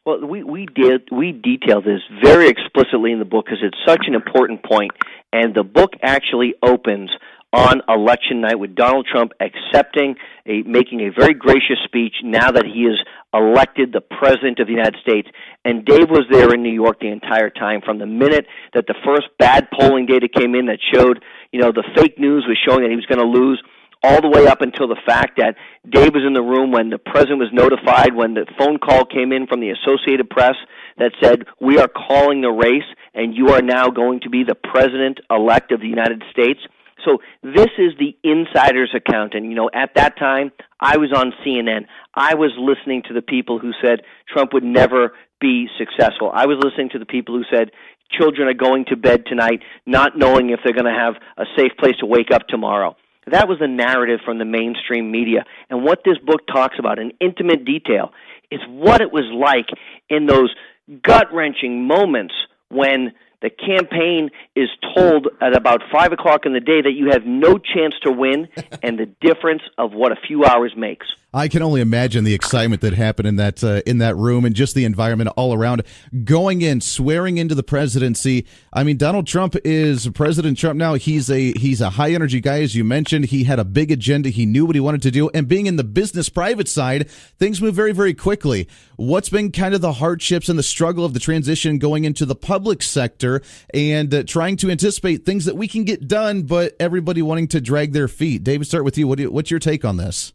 Well, we detail this very explicitly in the book because it's such an important point, and the book actually opens on election night with Donald Trump making a very gracious speech now that he is elected the President of the United States. And Dave was there in New York the entire time, from the minute that the first bad polling data came in that showed, the fake news was showing that he was going to lose, all the way up until the fact that Dave was in the room when the president was notified, when the phone call came in from the Associated Press that said, we are calling the race and you are now going to be the President-elect of the United States. So this is the insider's account. And, at that time, I was on CNN. I was listening to the people who said Trump would never be successful. I was listening to the people who said children are going to bed tonight not knowing if they're going to have a safe place to wake up tomorrow. That was the narrative from the mainstream media. And what this book talks about in intimate detail is what it was like in those gut-wrenching moments when the campaign is told at about 5 o'clock in the day that you have no chance to win, and the difference of what a few hours makes. I can only imagine the excitement that happened in that room and just the environment all around. Going in, swearing into the presidency. I mean, Donald Trump is President Trump now. He's a high energy guy, as you mentioned. He had a big agenda. He knew what he wanted to do. And being in the business private side, things move very, very quickly. What's been kind of the hardships and the struggle of the transition going into the public sector and trying to anticipate things that we can get done, but everybody wanting to drag their feet? David, start with you. What's your take on this?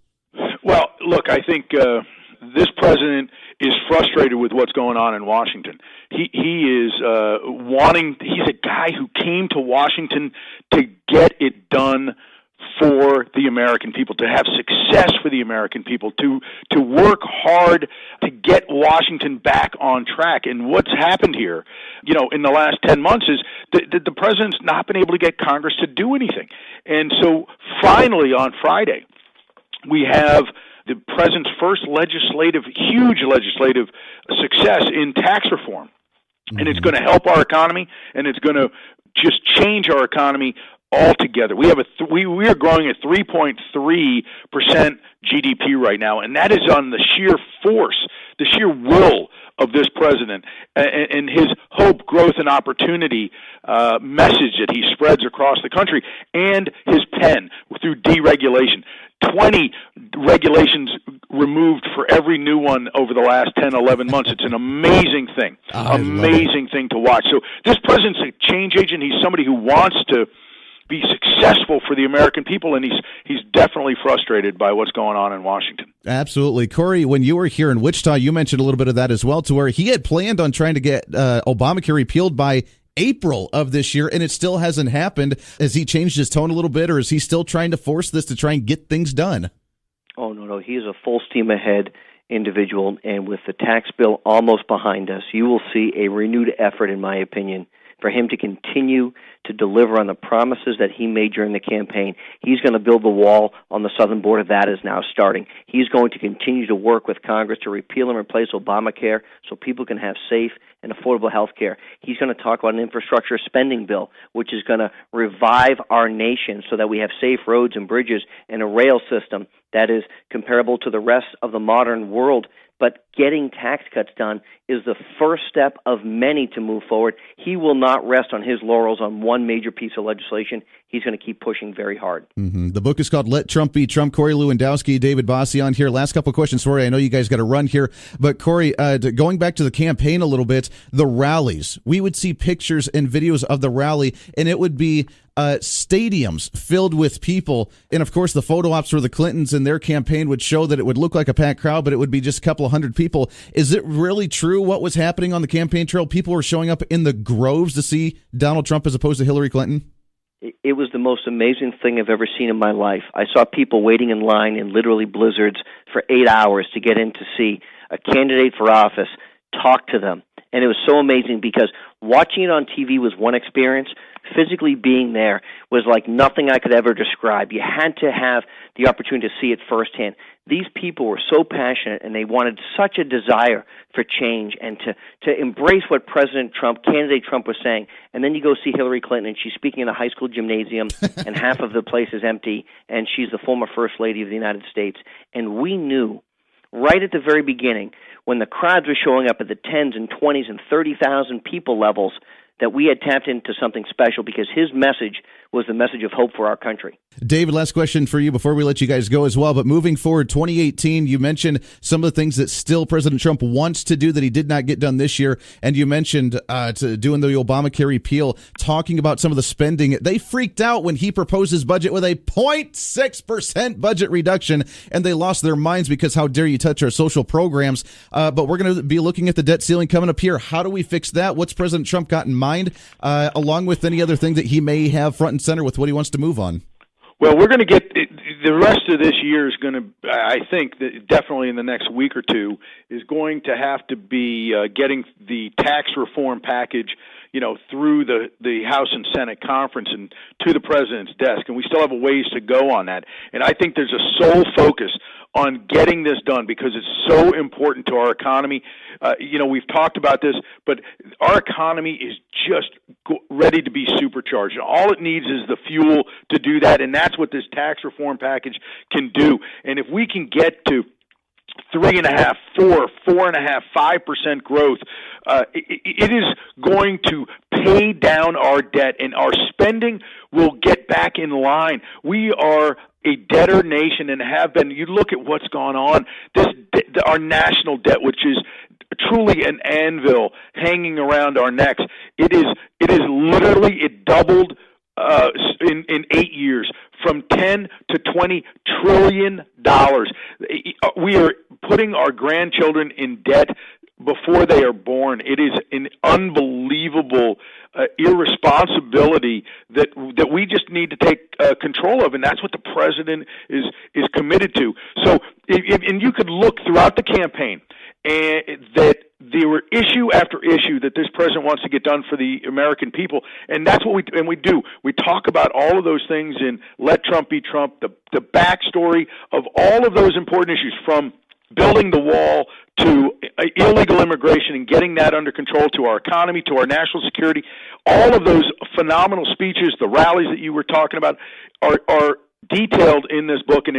Well, look, I think this president is frustrated with what's going on in Washington. He is he's a guy who came to Washington to get it done for the American people, to have success for the American people, to work hard to get Washington back on track. And what's happened here, in the last 10 months is the president's not been able to get Congress to do anything. And so finally on Friday, we have the president's first huge legislative success in tax reform. Mm-hmm. And it's going to help our economy, and it's going to just change our economy altogether. We are growing at 3.3% GDP right now, and that is on the sheer force, the sheer will of this president and his hope, growth, and opportunity message that he spreads across the country, and his pen through deregulation. 20 regulations removed for every new one over the last 10, 11 months. It's an amazing thing, amazing thing to watch. So this president's a change agent. He's somebody who wants to be successful for the American people, and he's definitely frustrated by what's going on in Washington. Absolutely. Corey, when you were here in Wichita, you mentioned a little bit of that as well, to where he had planned on trying to get Obamacare repealed by April of this year, and it still hasn't happened. Has he changed his tone a little bit, or is he still trying to force this to try and get things done? Oh, no. He is a full steam ahead individual, and with the tax bill almost behind us, you will see a renewed effort, in my opinion, for him to continue to deliver on the promises that he made during the campaign. He's going to build the wall on the southern border. That is now starting. He's going to continue to work with Congress to repeal and replace Obamacare so people can have safe and affordable health care. He's going to talk about an infrastructure spending bill, which is going to revive our nation so that we have safe roads and bridges and a rail system that is comparable to the rest of the modern world. But getting tax cuts done is the first step of many to move forward. He will not rest on his laurels on one major piece of legislation. He's going to keep pushing very hard. Mm-hmm. The book is called Let Trump Be Trump. Corey Lewandowski, David Bossie on here. Last couple of questions for you. I know you guys got to run here. But Corey, going back to the campaign a little bit, the rallies. We would see pictures and videos of the rally, and it would be stadiums filled with people. And, of course, the photo ops for the Clintons and their campaign would show that it would look like a packed crowd, but it would be just a couple of hundred people. Is it really true what was happening on the campaign trail? People were showing up in the groves to see Donald Trump as opposed to Hillary Clinton? It was the most amazing thing I've ever seen in my life. I saw people waiting in line in literally blizzards for 8 hours to get in to see a candidate for office, talk to them. And it was so amazing because watching it on TV was one experience. physically being there was like nothing I could ever describe. You had to have the opportunity to see it firsthand. These people were so passionate, and they wanted such a desire for change and to embrace what candidate Trump was saying. And then you go see Hillary Clinton, and she's speaking in a high school gymnasium, and half of the place is empty, and she's the former First Lady of the United States. And we knew right at the very beginning, when the crowds were showing up at the 10s and 20s and 30,000 people levels, that we had tapped into something special because his message was the message of hope for our country. David, last question for you before we let you guys go as well. But moving forward, 2018, you mentioned some of the things that still President Trump wants to do that he did not get done this year. And you mentioned to doing the Obamacare repeal, talking about some of the spending. They freaked out when he proposed his budget with a 0.6% budget reduction, and they lost their minds because how dare you touch our social programs. But we're going to be looking at the debt ceiling coming up here. How do we fix that? What's President Trump got in mind, along with any other thing that he may have front and center with what he wants to move on? Well, we're going to get the rest of this year is going to, I think, that definitely in the next week or two, is going to have to be getting the tax reform package, through the House and Senate conference and to the president's desk. And we still have a ways to go on that. And I think there's a sole focus on getting this done because it's so important to our economy. We've talked about this, but our economy is just ready to be supercharged. All it needs is the fuel to do that, and that's what this tax reform package can do. And if we can get to 3.5%, 4%, 4.5%, 5% growth, it is going to pay down our debt, and our spending will get back in line. We are a debtor nation and have been. You look at what's gone on. Our national debt, which is truly an anvil hanging around our necks. It is literally, it doubled in 8 years from 10 to 20 trillion dollars. We are putting our grandchildren in debt before they are born. It is an unbelievable irresponsibility that we just need to take control of, and that's what the president is committed to. So, and you could look throughout the campaign, and that there were issue after issue that this president wants to get done for the American people, and that's what we do. We talk about all of those things in Let Trump Be Trump, the backstory of all of those important issues, from building the wall to illegal immigration and getting that under control, to our economy, to our national security. All of those phenomenal speeches, the rallies that you were talking about, are detailed in this book, and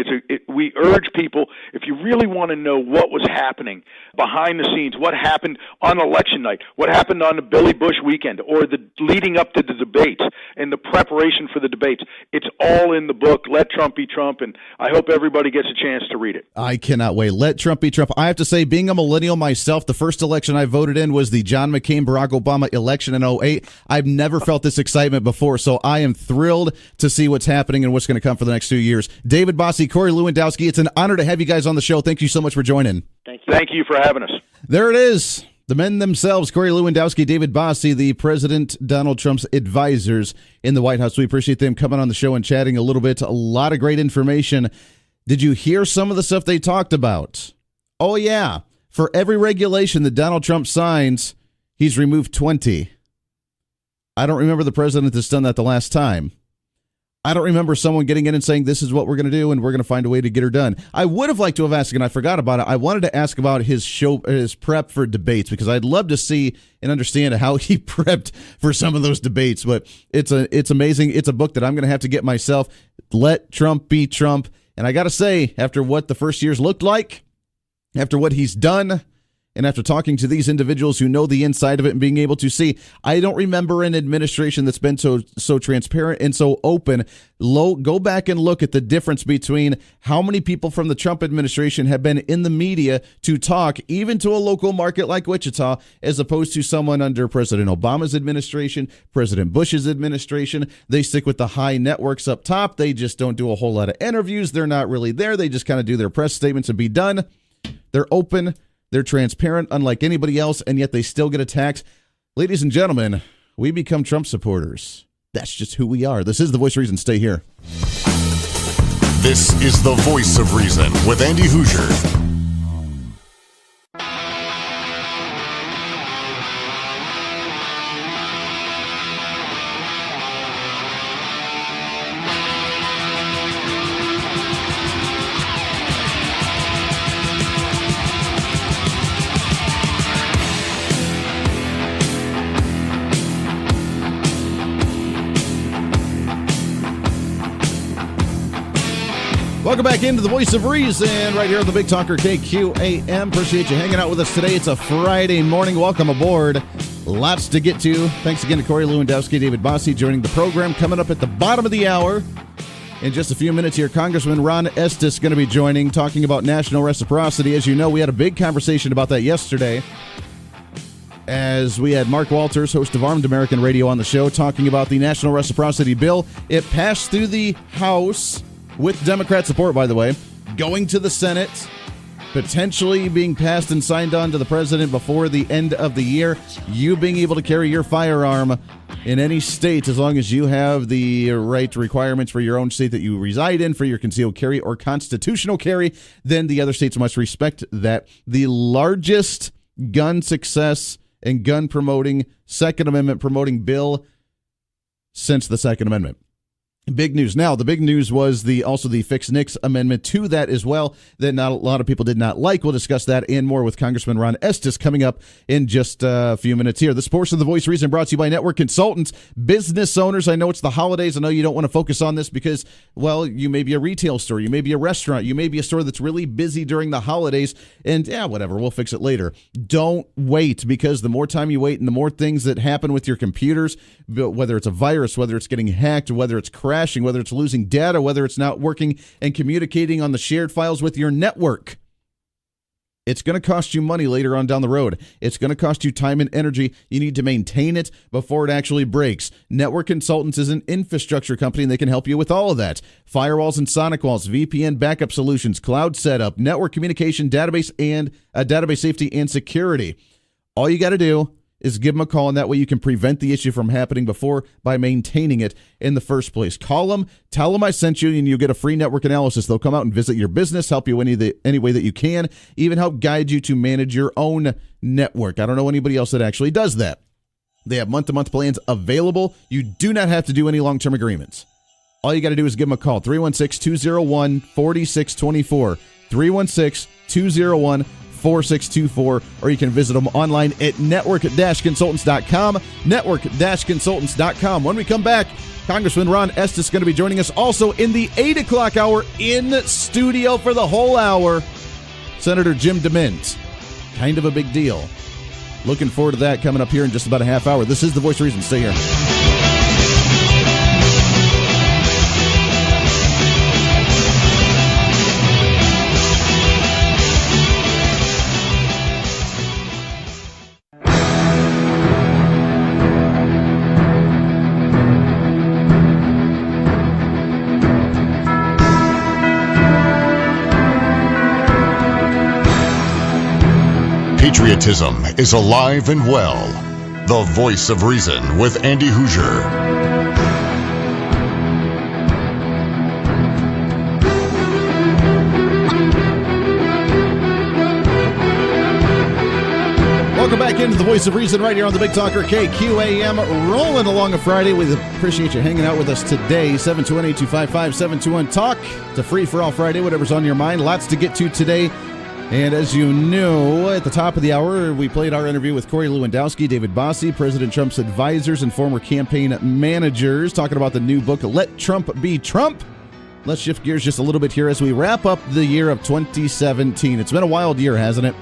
we urge people, if you really want to know what was happening behind the scenes, what happened on election night, what happened on the Billy Bush weekend, or the leading up to the debates and the preparation for the debates, it's all in the book, Let Trump Be Trump, and I hope everybody gets a chance to read it. I cannot wait. Let Trump be Trump. I have to say, being a millennial myself, the first election I voted in was the John McCain-Barack Obama election in 2008. I've never felt this excitement before, so I am thrilled to see what's happening and what's going to come for the next 2 years. David Bossie, Corey Lewandowski, it's an honor to have you guys on the show. Thank you so much for joining. Thank you for having us. There it is. The men themselves, Corey Lewandowski, David Bossie, the President Donald Trump's advisors in the White House. We appreciate them coming on the show and chatting a little bit. A lot of great information. Did you hear some of the stuff they talked about? Oh, yeah. For every regulation that Donald Trump signs, he's removed 20. I don't remember the president that's done that the last time. I don't remember someone getting in and saying, this is what we're going to do, and we're going to find a way to get her done. I would have liked to have asked, and I forgot about it. I wanted to ask about his prep for debates, because I'd love to see and understand how he prepped for some of those debates. But it's amazing. It's a book that I'm going to have to get myself. Let Trump Be Trump. And I got to say, after what the first years looked like, after what he's done, and after talking to these individuals who know the inside of it and being able to see, I don't remember an administration that's been so transparent and so open. Go back and look at the difference between how many people from the Trump administration have been in the media to talk, even to a local market like Wichita, as opposed to someone under President Obama's administration, President Bush's administration. They stick with the high networks up top. They just don't do a whole lot of interviews. They're not really there. They just kind of do their press statements and be done. They're open. They're transparent, unlike anybody else, and yet they still get attacked. Ladies and gentlemen, we become Trump supporters. That's just who we are. This is The Voice of Reason. Stay here. This is The Voice of Reason with Andy Hoosier. Welcome back into the Voice of Reason right here on the Big Talker KQAM. Appreciate you hanging out with us today. It's a Friday morning. Welcome aboard. Lots to get to. Thanks again to Corey Lewandowski, David Bossie joining the program. Coming up at the bottom of the hour in just a few minutes here, Congressman Ron Estes going to be joining, talking about national reciprocity. As you know, we had a big conversation about that yesterday, as we had Mark Walters, host of Armed American Radio, on the show, talking about the national reciprocity bill. It passed through the House with Democrat support, by the way, going to the Senate, potentially being passed and signed on to the president before the end of the year. You being able to carry your firearm in any state, as long as you have the right requirements for your own state that you reside in for your concealed carry or constitutional carry, then the other states must respect that. The largest gun success and gun promoting, Second Amendment promoting bill since the Second Amendment. Big news. Now, the big news was also the Fix Nix amendment to that as well, that not a lot of people did not like. We'll discuss that and more with Congressman Ron Estes coming up in just a few minutes here. This portion of the Voice Reason brought to you by Network Consultants. Business owners, I know it's the holidays. I know you don't want to focus on this because, well, you may be a retail store, you may be a restaurant, you may be a store that's really busy during the holidays, and whatever, we'll fix it later. Don't wait, because the more time you wait and the more things that happen with your computers, whether it's a virus, whether it's getting hacked, whether it's crashing, whether it's losing data, whether it's not working and communicating on the shared files with your network, it's going to cost you money later on down the road. It's going to cost you time and energy. You need to maintain it before it actually breaks. Network Consultants is an infrastructure company, and they can help you with all of that. Firewalls and sonic walls, VPN backup solutions, cloud setup, network communication, database and database safety and security. All you got to do is give them a call, and that way you can prevent the issue from happening before by maintaining it in the first place. Call them, tell them I sent you, and you'll get a free network analysis. They'll come out and visit your business, help you any way that you can, even help guide you to manage your own network. I don't know anybody else that actually does that. They have month-to-month plans available. You do not have to do any long-term agreements. All you got to do is give them a call, 316-201-4624, 316-201-4624, or you can visit them online at network-consultants.com, network-consultants.com. When we come back, Congressman Ron Estes is going to be joining us also in the 8 o'clock hour in studio for the whole hour. Senator Jim DeMint. Kind of a big deal. Looking forward to that coming up here in just about a half hour. This is The Voice of Reason. Stay here. Patriotism is alive and well. The Voice of Reason with Andy Hoosier. Welcome back into the Voice of Reason right here on the Big Talker KQAM. Rolling along a Friday. We appreciate you hanging out with us today. 721-825-5721-TALK. It's a free-for-all Friday, whatever's on your mind. Lots to get to today. And as you know, at the top of the hour, we played our interview with Corey Lewandowski, David Bossie, President Trump's advisors and former campaign managers, talking about the new book, Let Trump Be Trump. Let's shift gears just a little bit here as we wrap up the year of 2017. It's been a wild year, hasn't it?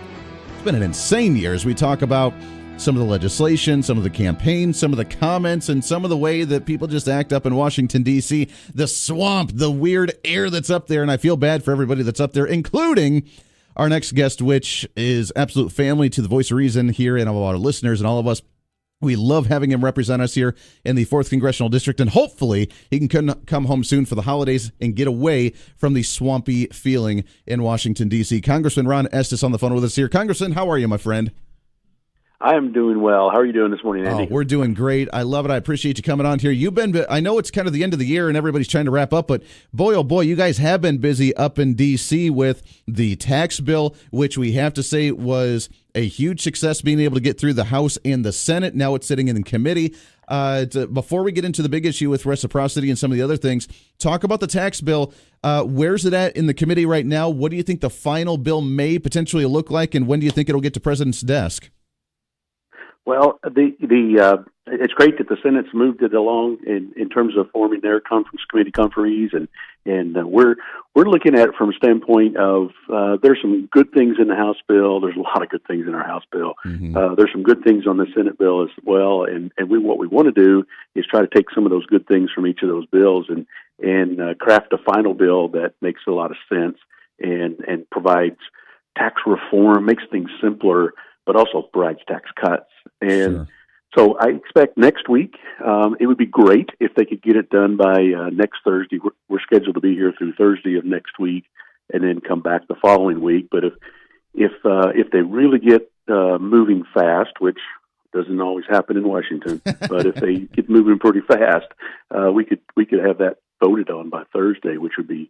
It's been an insane year as we talk about some of the legislation, some of the campaigns, some of the comments, and some of the way that people just act up in Washington, D.C., the swamp, the weird air that's up there, and I feel bad for everybody that's up there, including our next guest, which is absolute family to the Voice of Reason here and all our listeners and all of us. We love having him represent us here in the 4th Congressional District, and hopefully he can come home soon for the holidays and get away from the swampy feeling in Washington, D.C. Congressman Ron Estes on the phone with us here. Congressman, how are you, my friend? I am doing well. How are you doing this morning, Andy? Oh, we're doing great. I love it. I appreciate you coming on here. I know it's kind of the end of the year and everybody's trying to wrap up, but boy, oh boy, you guys have been busy up in D.C. with the tax bill, which we have to say was a huge success being able to get through the House and the Senate. Now it's sitting in the committee. Before we get into the big issue with reciprocity and some of the other things, talk about the tax bill. Where's it at in the committee right now? What do you think the final bill may potentially look like, and when do you think it'll get to President's desk? Well, it's great that the Senate's moved it along in terms of forming their conference committee conferees, and we're looking at it from a standpoint of there's some good things in the House bill. There's a lot of good things in our House bill. There's some good things on the Senate bill as well, and what we want to do is try to take some of those good things from each of those bills and craft a final bill that makes a lot of sense and provides tax reform, makes things simpler, but also provides tax cuts. And so I expect next week, it would be great if they could get it done by next Thursday. We're scheduled to be here through Thursday of next week and then come back the following week. But if they really get moving fast, which doesn't always happen in Washington, but if they get moving pretty fast, we could have that voted on by Thursday, which would be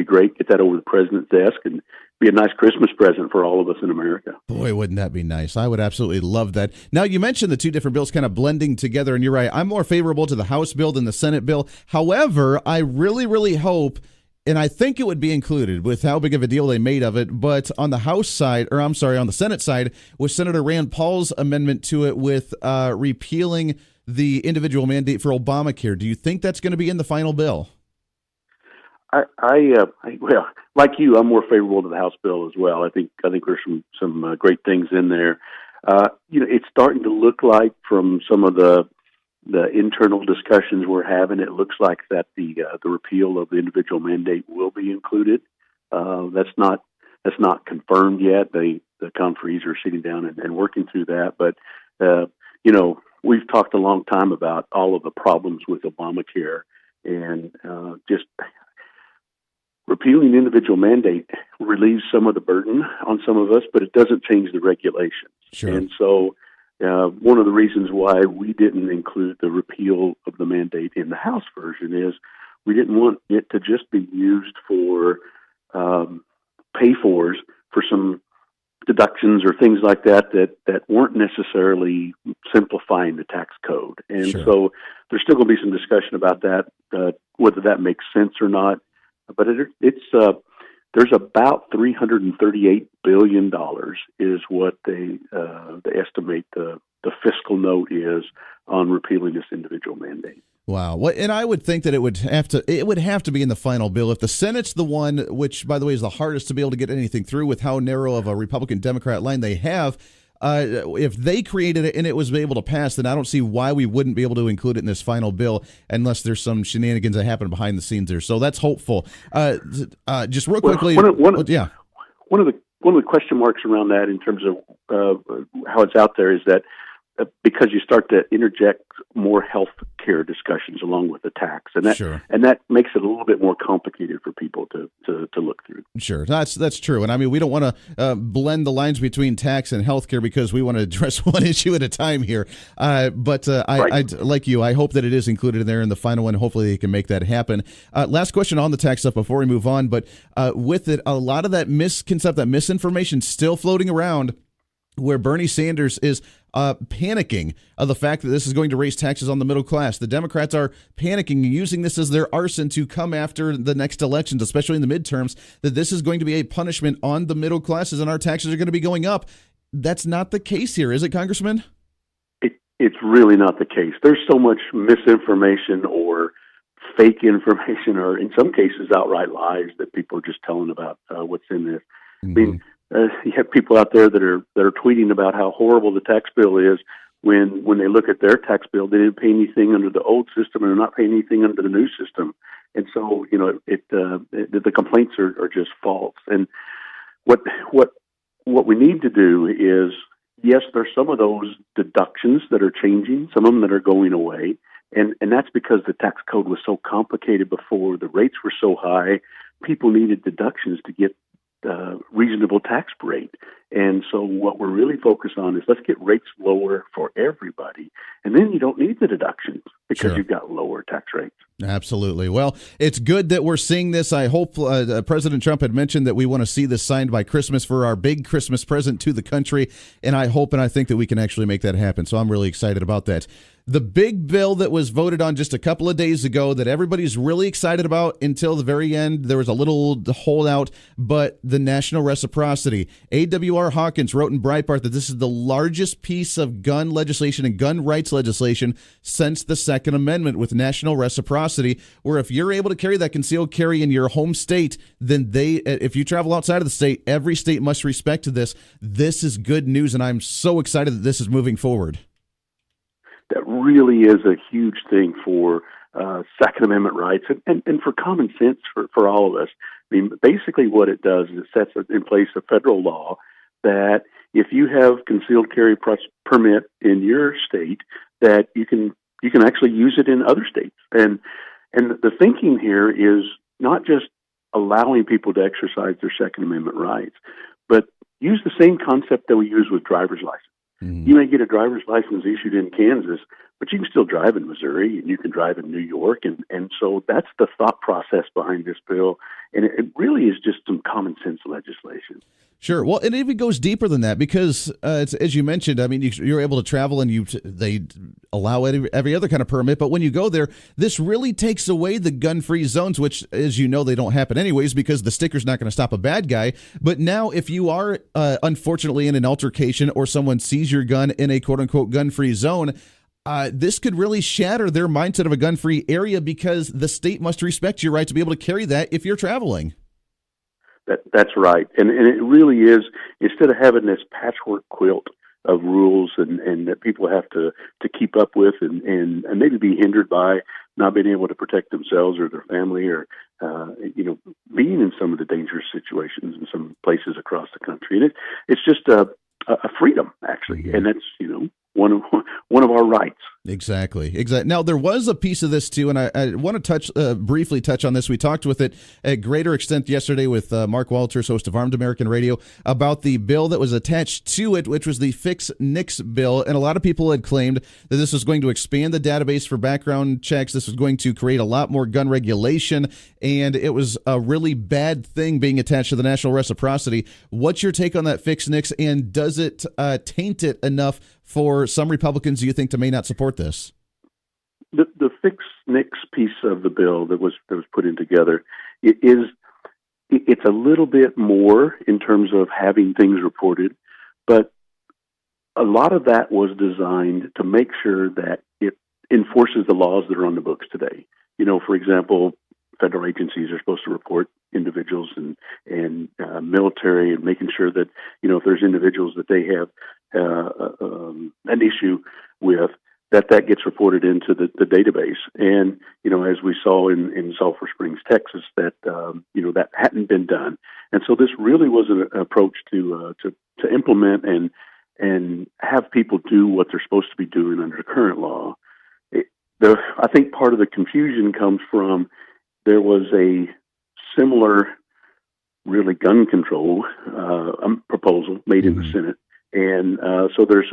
great. Get that over the president's desk and be a nice Christmas present for all of us in America. Boy, wouldn't that be nice? I would absolutely love that. Now, you mentioned the two different bills kind of blending together, and you're right. I'm more favorable to the House bill than the Senate bill. However, I really, really hope, and I think it would be included with how big of a deal they made of it, but on the House side, or I'm sorry, on the Senate side, with Senator Rand Paul's amendment to it with repealing the individual mandate for Obamacare. Do you think that's going to be in the final bill? Well, like you, I'm more favorable to the House bill as well. I think there's some great things in there. It's starting to look like from some of the internal discussions we're having, it looks like that the repeal of the individual mandate will be included. That's not confirmed yet. The conferees are sitting down and working through that. But we've talked a long time about all of the problems with Obamacare, and just repealing the individual mandate relieves some of the burden on some of us, but it doesn't change the regulations. Sure. And so one of the reasons why we didn't include the repeal of the mandate in the House version is we didn't want it to just be used for pay-fors for some deductions or things like that weren't necessarily simplifying the tax code. And so there's still going to be some discussion about that, whether that makes sense or not. But there's about $338 billion is what they estimate the fiscal note is on repealing this individual mandate. Wow. Well, and I would think that it would have to be in the final bill. If the Senate's the one, which, by the way, is the hardest to be able to get anything through with how narrow of a Republican-Democrat line they have, if they created it and it was able to pass, then I don't see why we wouldn't be able to include it in this final bill unless there's some shenanigans that happen behind the scenes there. So that's hopeful. Just real quickly. One of the question marks around that in terms of how it's out there is that because you start to interject more health care discussions along with the tax, and that makes it a little bit more complicated for people to look through. Sure, that's true, and I mean we don't want to blend the lines between tax and health care because we want to address one issue at a time here. But I like you, I hope that it is included in there in the final one. Hopefully they can make that happen. Last question on the tax stuff before we move on, but with it, a lot of that misinformation still floating around, where Bernie Sanders is panicking of the fact that this is going to raise taxes on the middle class. The Democrats are panicking and using this as their arson to come after the next elections, especially in the midterms, that this is going to be a punishment on the middle classes and our taxes are going to be going up. That's not the case here, is it, Congressman? It's really not the case. There's so much misinformation or fake information, or in some cases outright lies that people are just telling about what's in this. Mm-hmm. I mean, you have people out there that are tweeting about how horrible the tax bill is when they look at their tax bill, they didn't pay anything under the old system and they're not paying anything under the new system. And so, the complaints are just false. And what we need to do is, yes, there's some of those deductions that are changing, some of them that are going away. And that's because the tax code was so complicated before, the rates were so high, people needed deductions to get reasonable tax rate. And so what we're really focused on is let's get rates lower for everybody. And then you don't need the deductions because you've got lower tax rates. Absolutely. Well, it's good that we're seeing this. I hope President Trump had mentioned that we want to see this signed by Christmas for our big Christmas present to the country. And I hope and I think that we can actually make that happen. So I'm really excited about that. The big bill that was voted on just a couple of days ago that everybody's really excited about until the very end. There was a little holdout, but the National Reciprocity. A.W.R. Hawkins wrote in Breitbart that this is the largest piece of gun legislation and gun rights legislation since the Second Amendment with National Reciprocity, where if you're able to carry that concealed carry in your home state, then if you travel outside of the state, every state must respect this. This is good news, and I'm so excited that this is moving forward. That really is a huge thing for Second Amendment rights and for common sense for all of us. I mean, basically what it does is it sets in place a federal law that if you have concealed carry permit in your state, that you can actually use it in other states. And the thinking here is not just allowing people to exercise their Second Amendment rights, but use the same concept that we use with driver's license. Mm-hmm. You may get a driver's license issued in Kansas, but you can still drive in Missouri and you can drive in New York. And so that's the thought process behind this bill. And it really is just some common sense legislation. Sure. Well, it even goes deeper than that because, as you mentioned, I mean, you're able to travel and they allow every other kind of permit. But when you go there, this really takes away the gun-free zones, which, as you know, they don't happen anyways because the sticker's not going to stop a bad guy. But now if you are, unfortunately, in an altercation or someone sees your gun in a quote-unquote gun-free zone, this could really shatter their mindset of a gun-free area because the state must respect your right to be able to carry that if you're traveling. That's right. And it really is, instead of having this patchwork quilt of rules and that people have to keep up with and maybe be hindered by not being able to protect themselves or their family or, being in some of the dangerous situations in some places across the country. And it's just a freedom, actually. Mm-hmm. And that's, one of our rights. Exactly. Now, there was a piece of this, too, and I want to briefly touch on this. We talked with it at greater extent yesterday with Mark Walters, host of Armed American Radio, about the bill that was attached to it, which was the Fix NICS bill. And a lot of people had claimed that this was going to expand the database for background checks. This was going to create a lot more gun regulation, and it was a really bad thing being attached to the National Reciprocity. What's your take on that Fix NICS, and does it taint it enough for some Republicans, do you think, to may not support this? The Fix NICS piece of the bill that was put in together, it's a little bit more in terms of having things reported, but a lot of that was designed to make sure that it enforces the laws that are on the books today. For example, federal agencies are supposed to report individuals and military, and making sure that if there's individuals that they have an issue with, that gets reported into the database. And as we saw in Sulphur Springs, Texas, that that hadn't been done. And so this really was an approach to implement and have people do what they're supposed to be doing under the current law. I think part of the confusion comes from there was a similar, really gun control proposal made in the Senate, and so there's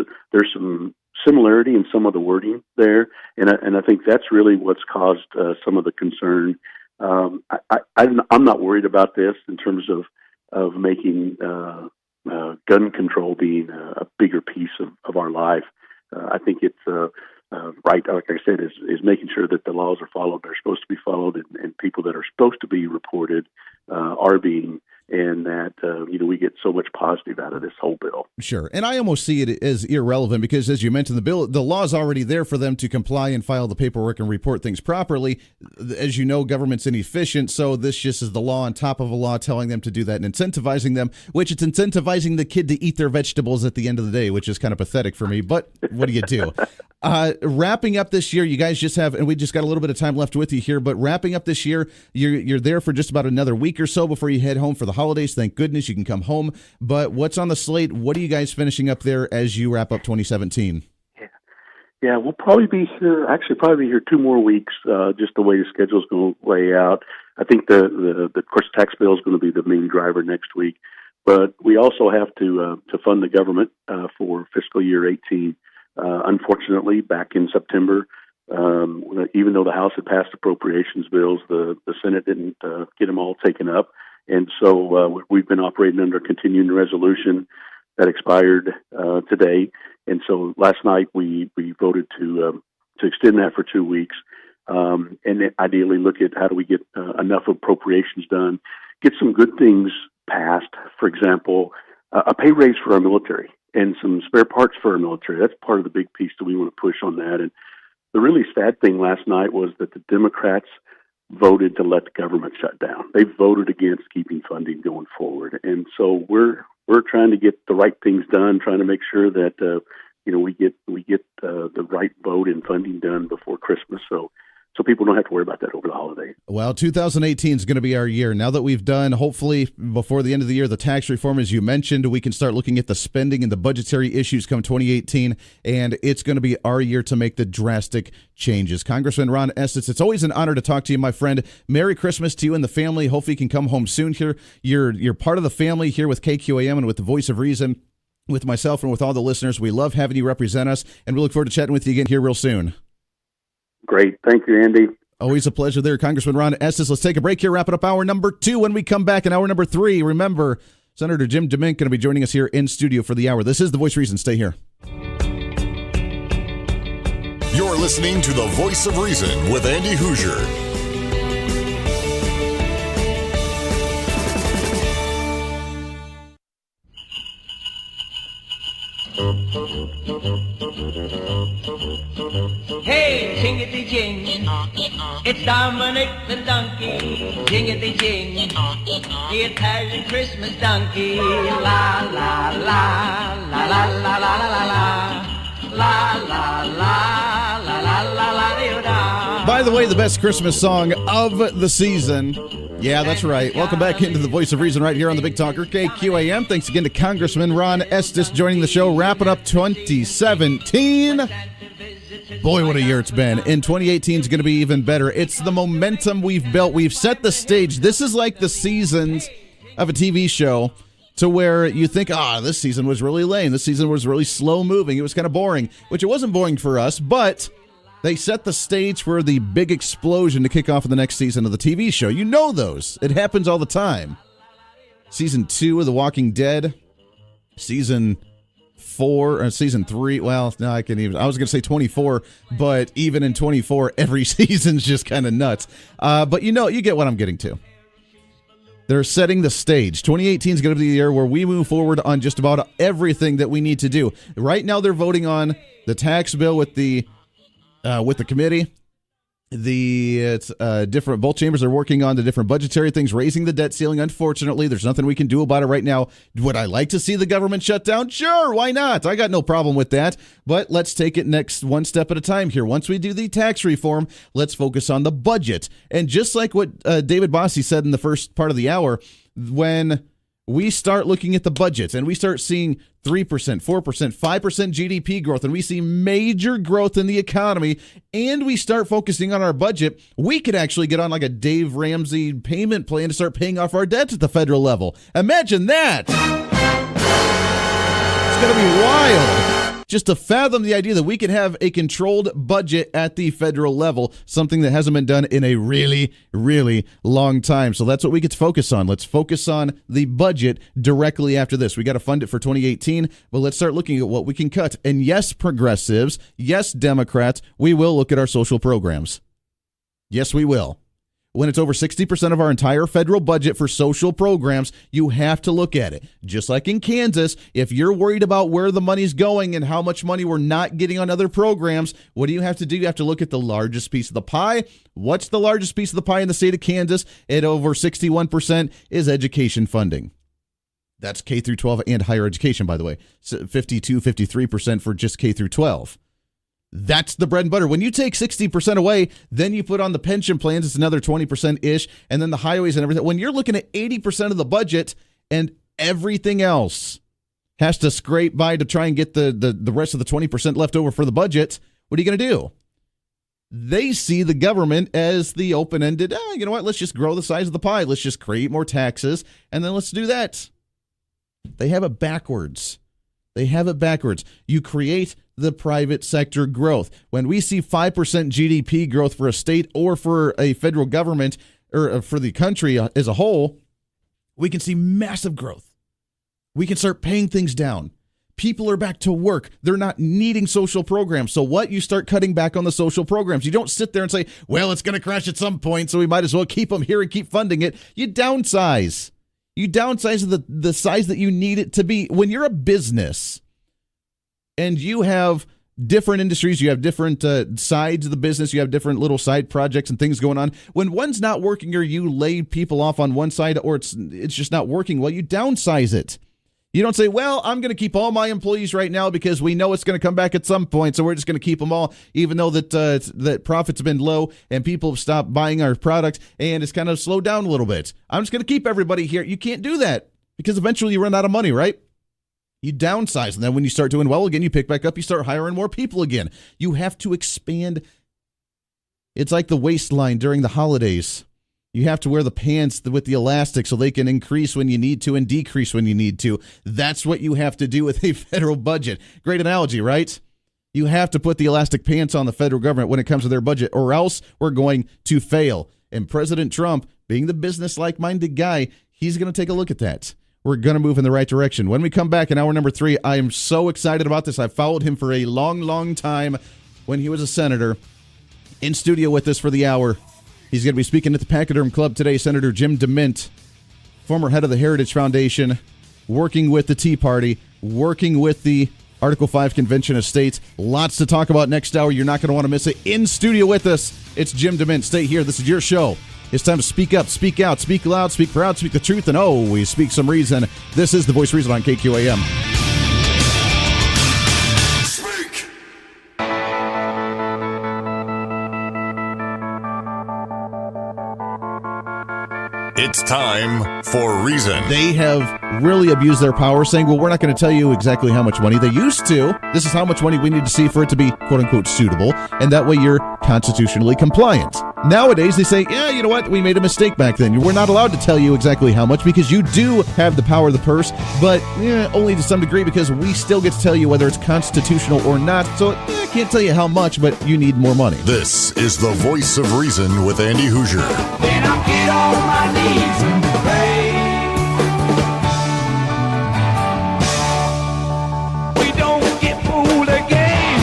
some similarity in some of the wording there, and I think that's really what's caused some of the concern. I'm not worried about this in terms of making gun control being a bigger piece of our life. I think it's right, like I said, is making sure that the laws are followed. They're supposed to be followed, and people that are supposed to be reported are being, and that we get so much positive out of this whole bill. Sure, and I almost see it as irrelevant because, as you mentioned, the bill, the law is already there for them to comply and file the paperwork and report things properly. As you know, government's inefficient, so this just is the law on top of a law telling them to do that and incentivizing them, which it's incentivizing the kid to eat their vegetables at the end of the day, which is kind of pathetic for me, but what do you do? Wrapping up this year, you guys just have, and we just got a little bit of time left with you here, but wrapping up this year, you're there for just about another week or so before you head home for the holidays. Thank goodness you can come home. But what's on the slate? What are you guys finishing up there as you wrap up 2017? Yeah, we'll probably be here 2 more weeks, just the way the schedule's going to lay out. I think the of course, tax bill is going to be the main driver next week, but we also have to fund the government for fiscal year 18. Unfortunately, back in September, even though the House had passed appropriations bills, the Senate didn't get them all taken up. And so we've been operating under a continuing resolution that expired today. And so last night we voted to extend that for 2 weeks, and then ideally look at how do we get enough appropriations done, get some good things passed. For example, a pay raise for our military and some spare parts for our military. That's part of the big piece that we want to push on that. And the really sad thing last night was that the Democrats voted to let the government shut down. They voted against keeping funding going forward. And so we're trying to get the right things done, trying to make sure that we get the right vote and funding done before Christmas, so people don't have to worry about that over the holiday. Well, 2018 is going to be our year. Now that we've done, hopefully, before the end of the year, the tax reform, as you mentioned, we can start looking at the spending and the budgetary issues come 2018, and it's going to be our year to make the drastic changes. Congressman Ron Estes, it's always an honor to talk to you, my friend. Merry Christmas to you and the family. Hopefully you can come home soon here. You're part of the family here with KQAM and with the Voice of Reason, with myself and with all the listeners. We love having you represent us, and we look forward to chatting with you again here real soon. Great. Thank you, Andy. Always a pleasure there, Congressman Ron Estes. Let's take a break here, wrapping up hour number 2. When we come back in hour number 3, remember, Senator Jim DeMint going to be joining us here in studio for the hour. This is The Voice of Reason. Stay here. You're listening to The Voice of Reason with Andy Hoosier. Hey, jingity-jing, it's Dominic the donkey, jingity-jing, the Italian Christmas donkey, la la la, la la la la la la la, la la la, la la la la. By the way, the best Christmas song of the season. Yeah, that's right. Welcome back into the Voice of Reason right here on the Big Talker, KQAM. Thanks again to Congressman Ron Estes joining the show, wrapping up 2017. Boy, what a year it's been. And 2018 is going to be even better. It's the momentum we've built. We've set the stage. This is like the seasons of a TV show to where you think, this season was really lame. This season was really slow moving. It was kind of boring, which it wasn't boring for us, but they set the stage for the big explosion to kick off in the next season of the TV show. You know those. It happens all the time. Season 2 of The Walking Dead. Season 4 or season 3. Well, no, I was going to say 24, but even in 24, every season's just kind of nuts. But you get what I'm getting to. They're setting the stage. 2018 is going to be the year where we move forward on just about everything that we need to do. Right now, they're voting on the tax bill with the committee. Different both chambers are working on the different budgetary things, raising the debt ceiling. Unfortunately, there's nothing we can do about it right now. Would I like to see the government shut down? Sure, why not? I got no problem with that. But let's take it next one step at a time here. Once we do the tax reform, let's focus on the budget. And just like what David Bossie said in the first part of the hour, when we start looking at the budgets and we start seeing 3%, 4%, 5% GDP growth, and we see major growth in the economy, and we start focusing on our budget, we could actually get on like a Dave Ramsey payment plan to start paying off our debts at the federal level. Imagine that. It's going to be wild. Just to fathom the idea that we could have a controlled budget at the federal level, something that hasn't been done in a really, really long time. So that's what we get to focus on. Let's focus on the budget directly after this. We got to fund it for 2018, but let's start looking at what we can cut. And yes, progressives, yes, Democrats, we will look at our social programs. Yes, we will. When it's over 60% of our entire federal budget for social programs, you have to look at it. Just like in Kansas, if you're worried about where the money's going and how much money we're not getting on other programs, what do you have to do? You have to look at the largest piece of the pie. What's the largest piece of the pie in the state of Kansas? At over 61% is education funding. That's K through 12 and higher education, by the way. 52, 53% for just K through 12. That's the bread and butter. When you take 60% away, then you put on the pension plans, it's another 20%-ish, and then the highways and everything. When you're looking at 80% of the budget and everything else has to scrape by to try and get the rest of the 20% left over for the budget, what are you going to do? They see the government as the open-ended, you know what, let's just grow the size of the pie. Let's just create more taxes, and then let's do that. They have it backwards. You create the private sector growth. When we see 5% GDP growth for a state or for a federal government or for the country as a whole, we can see massive growth. We can start paying things down, People are back to work. They're not needing social programs. So what? You start cutting back on the social programs. You don't sit there and say, well, it's going to crash at some point, so we might as well keep them here and keep funding it. You downsize. You downsize the size that you need it to be. When you're a business and you have different industries, you have different sides of the business, you have different little side projects and things going on. When one's not working or you lay people off on one side or it's just not working well, you downsize it. You don't say, well, I'm going to keep all my employees right now because we know it's going to come back at some point, so we're just going to keep them all, even though that profits have been low and people have stopped buying our product and it's kind of slowed down a little bit. I'm just going to keep everybody here. You can't do that because eventually you run out of money, right? You downsize, and then when you start doing well again, you pick back up, you start hiring more people again. You have to expand. It's like the waistline during the holidays. You have to wear the pants with the elastic so they can increase when you need to and decrease when you need to. That's what you have to do with a federal budget. Great analogy, right? You have to put the elastic pants on the federal government when it comes to their budget, or else we're going to fail. And President Trump, being the business-like-minded guy, he's going to take a look at that. We're going to move in the right direction. When we come back in hour number 3, I am so excited about this. I've followed him for a long, long time when he was a senator. In studio with us for the hour, he's going to be speaking at the Pachyderm Club today, Senator Jim DeMint, former head of the Heritage Foundation, working with the Tea Party, working with the Article 5 Convention of States. Lots to talk about next hour. You're not going to want to miss it. In studio with us, it's Jim DeMint. Stay here. This is your show. It's time to speak up, speak out, speak loud, speak proud, speak the truth, and always speak some reason. This is The Voice of Reason on KQAM. Speak. It's time for Reason. They have really abused their power, saying, well, we're not going to tell you exactly how much money. They used to. This is how much money we need to see for it to be, quote-unquote, suitable, and that way you're constitutionally compliant. Nowadays, they say, yeah, you know what? We made a mistake back then. We're not allowed to tell you exactly how much because you do have the power of the purse, but only to some degree because we still get to tell you whether it's constitutional or not. So I can't tell you how much, but you need more money. This is The Voice of Reason with Andy Hoosier. Then I'll get on my knees and pray. We don't get fooled again.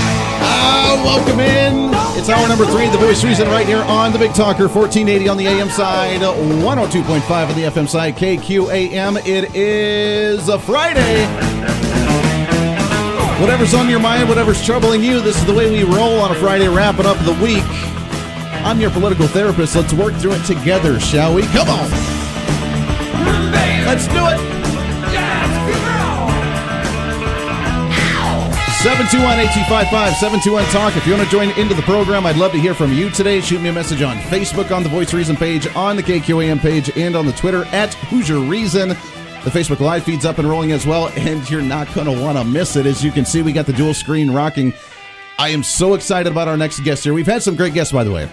Welcome in. It's hour number 3 of The Voice of Reason right here on the Big Talker, 1480 on the AM side, 102.5 on the FM side, KQAM. It is a Friday. Whatever's on your mind, whatever's troubling you, this is the way we roll on a Friday, wrapping up the week. I'm your political therapist. Let's work through it together, shall we? Come on. Let's do it. 721-8255, 721-TALK. If you want to join into the program, I'd love to hear from you today. Shoot me a message on Facebook on the Voice Reason page, on the KQAM page, and on the Twitter at Hoosier Reason. The Facebook Live feed's up and rolling as well, and you're not going to want to miss it. As you can see, we got the dual screen rocking. I am so excited about our next guest here. We've had some great guests, by the way.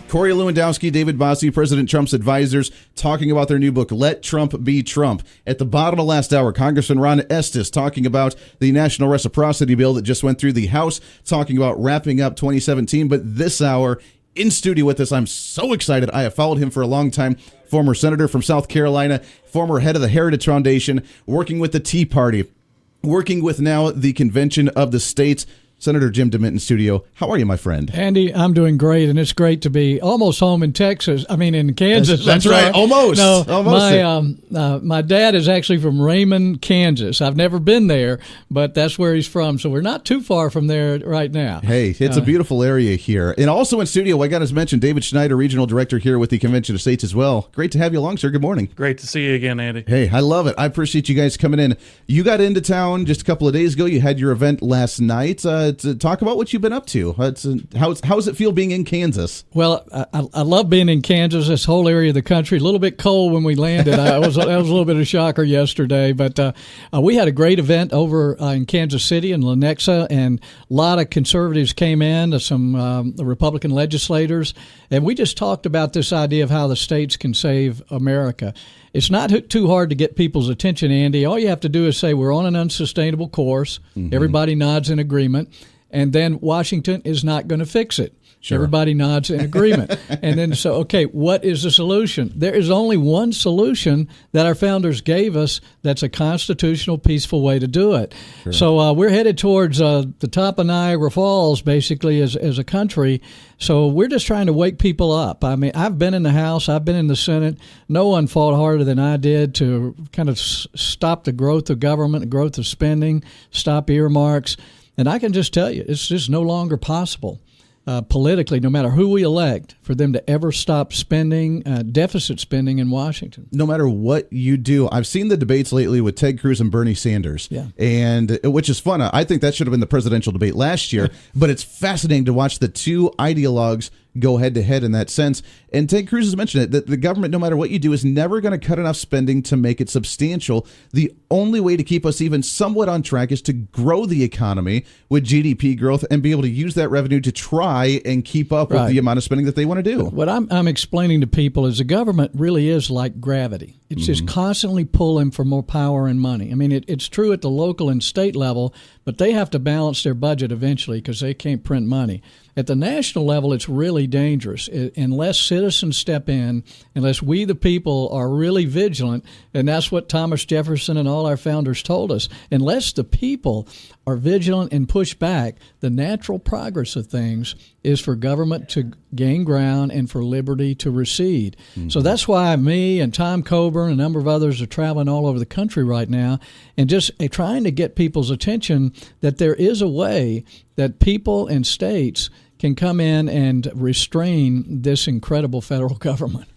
Corey Lewandowski, David Bossie, President Trump's advisors, talking about their new book, Let Trump Be Trump. At the bottom of last hour, Congressman Ron Estes talking about the National Reciprocity bill that just went through the House, talking about wrapping up 2017. But this hour, in studio with us, I'm so excited. I have followed him for a long time. Former senator from South Carolina, former head of the Heritage Foundation, working with the Tea Party, working with now the Convention of the States. Senator Jim DeMint in studio. How are you, my friend? Andy, I'm doing great, and it's great to be almost home in Texas. I mean, in Kansas. That's right. Almost. No, almost. My dad is actually from Raymond, Kansas. I've never been there, but that's where he's from, so we're not too far from there right now. Hey, it's a beautiful area here. And also in studio, I got to mention David Schneider, Regional Director here with the Convention of States as well. Great to have you along, sir. Good morning. Great to see you again, Andy. Hey, I love it. I appreciate you guys coming in. You got into town just a couple of days ago. You had your event last night. To talk about what you've been up to. How does it feel being in Kansas? Well, I love being in Kansas, this whole area of the country. A little bit cold when we landed. That was a little bit of a shocker yesterday. But we had a great event over in Kansas City and Lenexa, and a lot of conservatives came in, some Republican legislators, and we just talked about this idea of how the states can save America. It's not too hard to get people's attention, Andy. All you have to do is say we're on an unsustainable course. Mm-hmm. Everybody nods in agreement. And then Washington is not going to fix it. Sure. Everybody nods in agreement. And then, so, okay, what is the solution? There is only one solution that our founders gave us that's a constitutional, peaceful way to do it. Sure. So we're headed towards the top of Niagara Falls, basically, as a country. So we're just trying to wake people up. I mean, I've been in the House, I've been in the Senate. No one fought harder than I did to kind of stop the growth of government, the growth of spending, stop earmarks. And I can just tell you, it's just no longer possible. Politically, no matter who we elect, for them to ever stop spending, deficit spending in Washington. No matter what you do, I've seen the debates lately with Ted Cruz and Bernie Sanders, and which is fun. I think that should have been the presidential debate last year, but it's fascinating to watch the two ideologues go head to head in that sense. And Ted Cruz has mentioned it, that the government, no matter what you do, is never going to cut enough spending to make it substantial. The only way to keep us even somewhat on track is to grow the economy with GDP growth and be able to use that revenue to try and keep up with the amount of spending that they want to do. What I'm explaining to people is the government really is like gravity. It's just constantly pulling for more power and money. I mean, it's true at the local and state level, but they have to balance their budget eventually because they can't print money. At the national level, it's really dangerous. Unless citizens step in, unless we, the people, are really vigilant, and that's what Thomas Jefferson and all our founders told us, unless the people are vigilant and push back, the natural progress of things is for government to gain ground and for liberty to recede. So that's why me and Tom Coburn and a number of others are traveling all over the country right now and just trying to get people's attention that there is a way that people and states can come in and restrain this incredible federal government.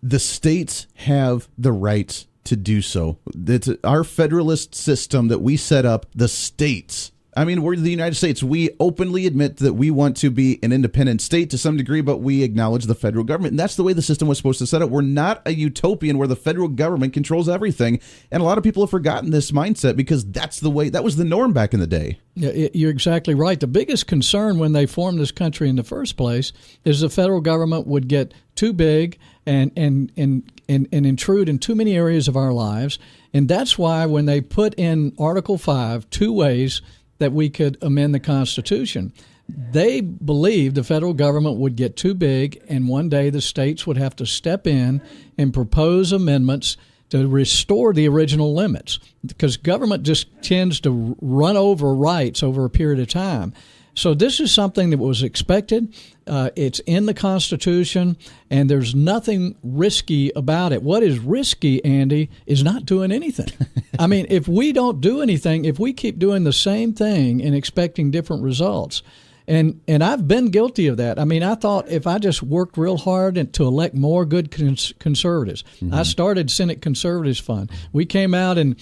The states have the right to do so. It's our federalist system that we set up, the states. I mean, we're the United States. We openly admit that we want to be an independent state to some degree, but we acknowledge the federal government. And that's the way the system was supposed to set up. We're not a utopian where the federal government controls everything. And a lot of people have forgotten this mindset because that's the way, that was the norm back in the day. Yeah, you're exactly right. The biggest concern when they formed this country in the first place is the federal government would get too big and intrude in too many areas of our lives. And that's why when they put in Article 5, 2 ways that we could amend the Constitution, they believed the federal government would get too big and one day the states would have to step in and propose amendments to restore the original limits, because government just tends to run over rights over a period of time. So this is something that was expected. It's in the Constitution, and there's nothing risky about it. What is risky, Andy, is not doing anything. I mean, if we don't do anything, if we keep doing the same thing and expecting different results, and I've been guilty of that. I mean, I thought if I just worked real hard to elect more good conservatives. I started Senate Conservatives Fund. We came out and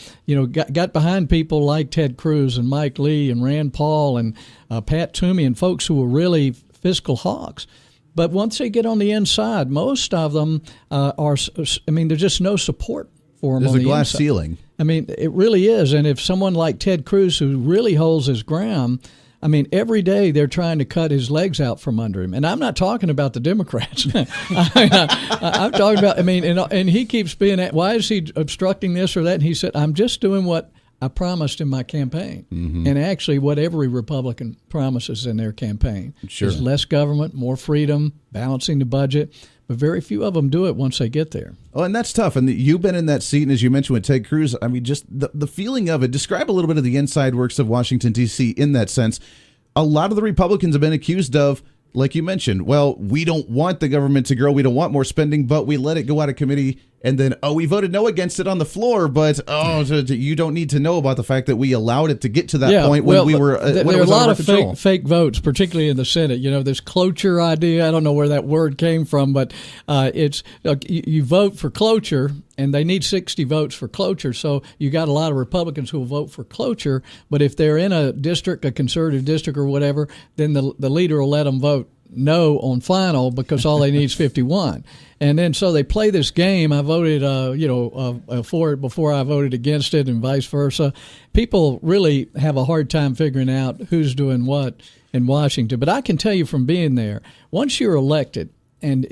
got behind people like Ted Cruz and Mike Lee and Rand Paul and Pat Toomey and folks who were really fiscal hawks. But once they get on the inside, most of them there's just no support for them. There's on a the glass inside. ceiling. I mean, it really is. And if someone like Ted Cruz, who really holds his ground, I mean, every day they're trying to cut his legs out from under him. And I'm not talking about the Democrats. I'm talking about, and he keeps being, why is he obstructing this or that? And he said, I'm just doing what I promised in my campaign. And actually what every Republican promises in their campaign is less government, more freedom, balancing the budget. But very few of them do it once they get there. Oh, and that's tough. And you've been in that seat, and as you mentioned with Ted Cruz, I mean, just the feeling of it. Describe a little bit of the inside works of Washington, D.C. in that sense. A lot of the Republicans have been accused of, like you mentioned, well, we don't want the government to grow. We don't want more spending, but we let it go out of committee. And then, we voted no against it on the floor, but, you don't need to know about the fact that we allowed it to get to that point when we were there when it are was a lot out of control. fake votes, particularly in the Senate. This cloture idea, I don't know where that word came from, but it's you vote for cloture, and they need 60 votes for cloture. So you got a lot of Republicans who will vote for cloture, but if they're in a district, a conservative district or whatever, then the leader will let them vote no on final because all they need is 51. And then so they play this game. I voted for it before I voted against it and vice versa. People really have a hard time figuring out who's doing what in Washington. But I can tell you from being there, once you're elected, and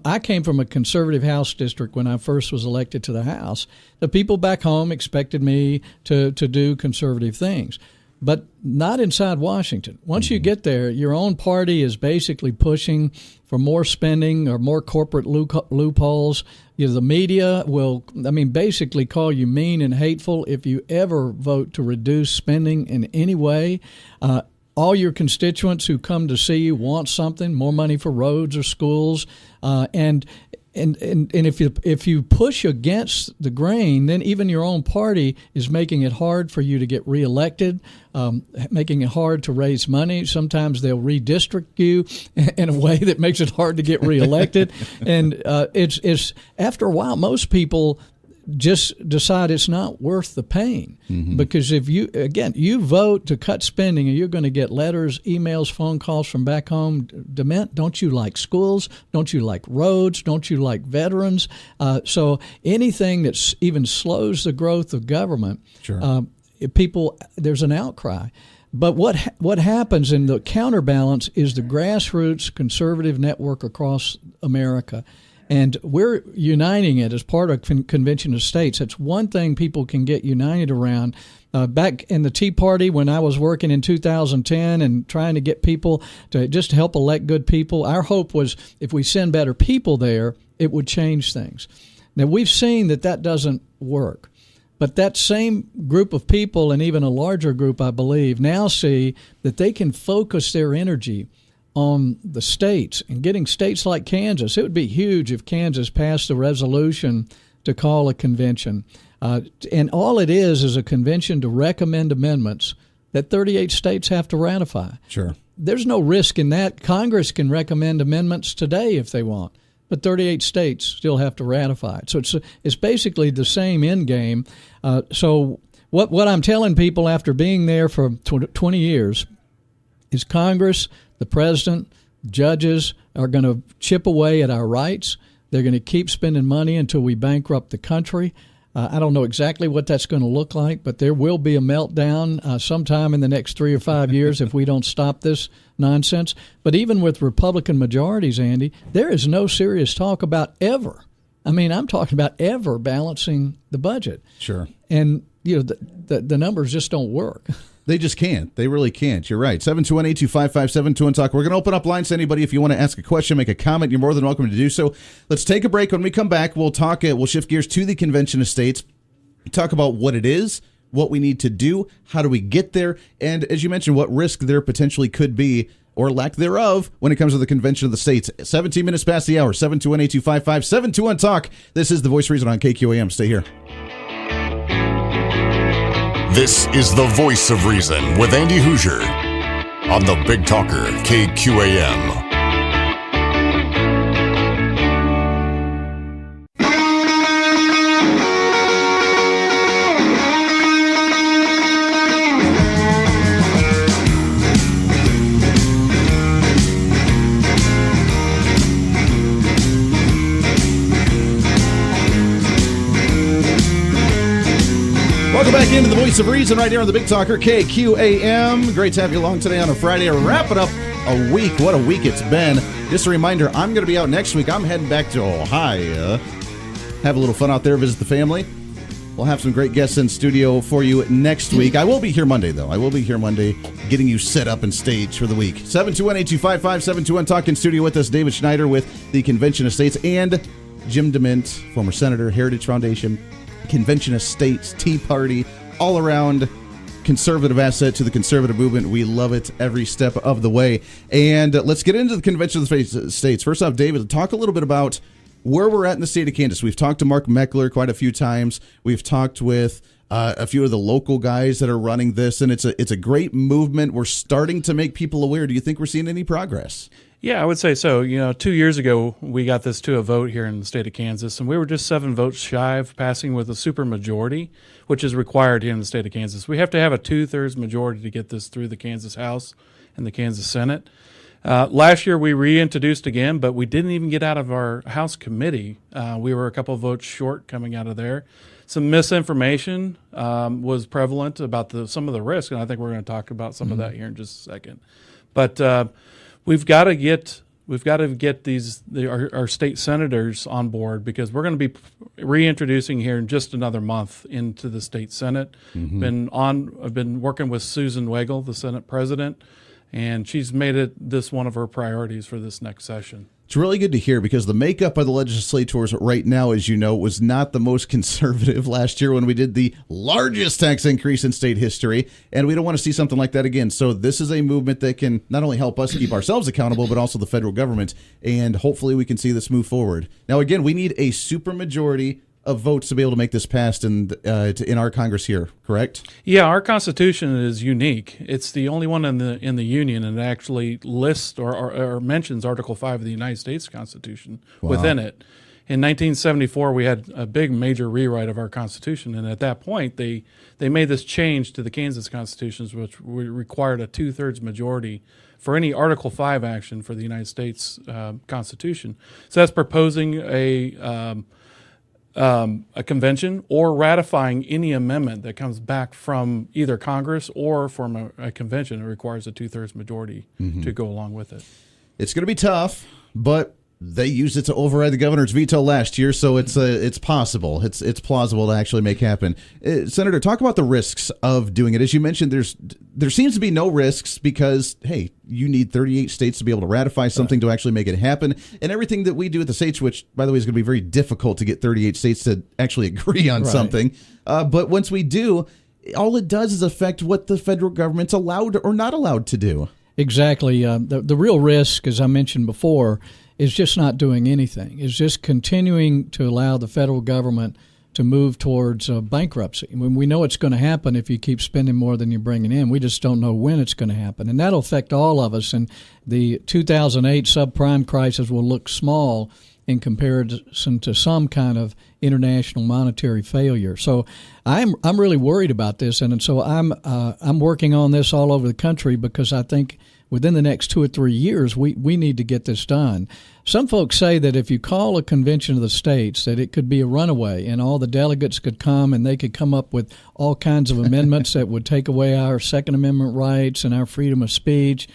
I came from a conservative House district when I first was elected to the House. The people back home expected me to do conservative things. but not inside Washington. Once you get there, your own party is basically pushing for more spending or more corporate loopholes. The media will, basically call you mean and hateful if you ever vote to reduce spending in any way. All your constituents who come to see you want something, more money for roads or schools, and if you push against the grain, then even your own party is making it hard for you to get reelected, making it hard to raise money. Sometimes they'll redistrict you in a way that makes it hard to get reelected. And it's after a while, most people just decide it's not worth the pain, because if you vote to cut spending, and you're going to get letters, emails, phone calls from back home. DeMint, don't you like schools? Don't you like roads? Don't you like veterans? So anything that even slows the growth of government, there's an outcry. But what happens in the counterbalance is the grassroots conservative network across America. And we're uniting it as part of Convention of States. It's one thing people can get united around. Back in the Tea Party, when I was working in 2010 and trying to get people to just help elect good people, our hope was if we send better people there, it would change things. Now, we've seen that doesn't work. But that same group of people, and even a larger group, I believe, now see that they can focus their energy on the states and getting states like Kansas. It would be huge if Kansas passed a resolution to call a convention. And all it is a convention to recommend amendments that 38 states have to ratify. Sure. There's no risk in that. Congress can recommend amendments today if they want, but 38 states still have to ratify it. So it's basically the same end game. So what I'm telling people after being there for 20 years is Congress, the president, judges are going to chip away at our rights. They're going to keep spending money until we bankrupt the country. I don't know exactly what that's going to look like, but there will be a meltdown sometime in the next 3 or 5 years if we don't stop this nonsense. But even with Republican majorities, Andy, there is no serious talk about ever. I'm talking about ever balancing the budget. Sure. And the numbers just don't work. They just can't. They really can't. You're right. 721-825-5721-TALK. We're going to open up lines to anybody. If you want to ask a question, make a comment, you're more than welcome to do so. Let's take a break. When we come back, we'll talk. We'll shift gears to the Convention of States, talk about what it is, what we need to do, how do we get there, and as you mentioned, what risk there potentially could be or lack thereof when it comes to the Convention of the States. 17 minutes past the hour. 721-825-5721-TALK. This is The Voice of Reason on KQAM. Stay here. This is The Voice of Reason with Andy Hoosier on the Big Talker, KQAM. Welcome back into The Voice of Reason right here on the Big Talker, KQAM. Great to have you along today on a Friday. Wrapping up a week. What a week it's been. Just a reminder, I'm going to be out next week. I'm heading back to Ohio. Have a little fun out there, visit the family. We'll have some great guests in studio for you next week. I will be here Monday, though. I will be here Monday getting you set up and staged for the week. 721-825-5721. In studio with us, David Schneider with the Convention of States and Jim DeMint, former senator, Heritage Foundation, Convention of States, Tea Party, all around conservative asset to the conservative movement. We love it every step of the way. And let's get into the Convention of the States. First off, David, talk a little bit about where we're at in the state of Kansas. We've talked to Mark Meckler quite a few times. We've talked with a few of the local guys that are running this, and it's a great movement. We're starting to make people aware. Do you think we're seeing any progress? Yeah, I would say so. 2 years ago, we got this to a vote here in the state of Kansas, and we were just 7 votes shy of passing with a supermajority, which is required here in the state of Kansas. We have to have a 2/3 majority to get this through the Kansas House and the Kansas Senate. Last year, we reintroduced again, but we didn't even get out of our House committee. We were a couple of votes short coming out of there. Some misinformation was prevalent about some of the risk, and I think we're going to talk about some of that here in just a second. But we've got to get We've got to get our state senators on board, because we're going to be reintroducing here in just another month into the state Senate. I've been working with Susan Wagle, the Senate president, and she's made this one of her priorities for this next session. It's really good to hear, because the makeup of the legislators right now, as you know, was not the most conservative last year when we did the largest tax increase in state history, and we don't want to see something like that again. So this is a movement that can not only help us keep ourselves accountable, but also the federal government, and hopefully we can see this move forward. Now, again, we need a supermajority of votes to be able to make this passed in our Congress here, correct? Yeah, our Constitution is unique. It's the only one in the Union, and it actually lists or mentions Article 5 of the United States Constitution within it. In 1974, we had a big major rewrite of our Constitution, and at that point, they made this change to the Kansas Constitutions, which required a 2/3 majority for any Article 5 action for the United States Constitution. So that's proposing a convention or ratifying any amendment that comes back from either Congress or from a convention. It requires a 2/3 majority to go along with it. It's going to be tough, but they used it to override the governor's veto last year, so it's possible. It's plausible to actually make happen. Senator, talk about the risks of doing it. As you mentioned, there seems to be no risks because, hey, you need 38 states to be able to ratify something to actually make it happen. And everything that we do at the states, which, by the way, is going to be very difficult to get 38 states to actually agree on something. But once we do, all it does is affect what the federal government's allowed or not allowed to do. Exactly. The real risk, as I mentioned before, is just not doing anything. It's just continuing to allow the federal government to move towards bankruptcy. I mean, we know it's going to happen if you keep spending more than you're bringing in. We just don't know when it's going to happen. And that'll affect all of us. And the 2008 subprime crisis will look small in comparison to some kind of international monetary failure. So I'm really worried about this. And so I'm working on this all over the country because I think within the next 2 or 3 years, we need to get this done. Some folks say that if you call a convention of the states, that it could be a runaway and all the delegates could come and they could come up with all kinds of amendments that would take away our Second Amendment rights and our freedom of speech.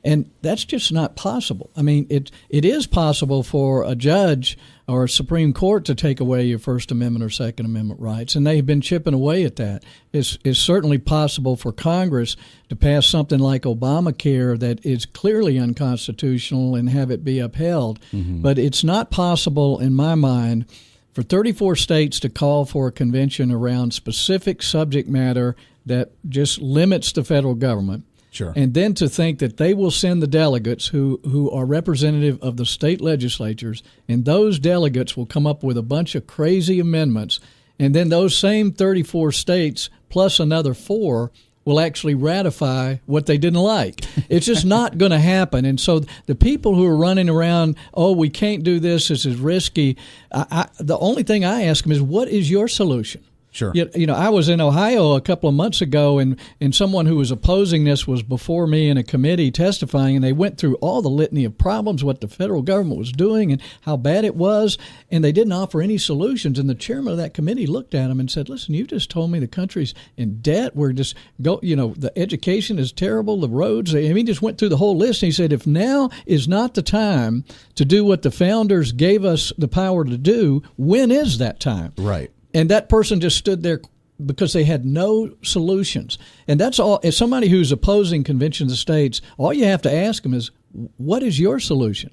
And that's just not possible. I mean, it is possible for a judge or a Supreme Court to take away your First Amendment or Second Amendment rights, and they've been chipping away at that. It's certainly possible for Congress to pass something like Obamacare that is clearly unconstitutional and have it be upheld. But it's not possible, in my mind, for 34 states to call for a convention around specific subject matter that just limits the federal government. Sure. And then to think that they will send the delegates who are representative of the state legislatures, and those delegates will come up with a bunch of crazy amendments, and then those same 34 states plus another 4 will actually ratify what they didn't like. It's just not going to happen. And so the people who are running around, oh, we can't do this is risky, the only thing I ask them is, what is your solution? Sure. You know, I was in Ohio a couple of months ago, and someone who was opposing this was before me in a committee testifying, and they went through all the litany of problems, what the federal government was doing and how bad it was, and they didn't offer any solutions. And the chairman of that committee looked at him and said, listen, you just told me the country's in debt. We're just, the education is terrible, the roads. He just went through the whole list, and he said, if now is not the time to do what the founders gave us the power to do, when is that time? Right. And that person just stood there because they had no solutions. And that's all. As somebody who's opposing conventions of states, all you have to ask them is, what is your solution?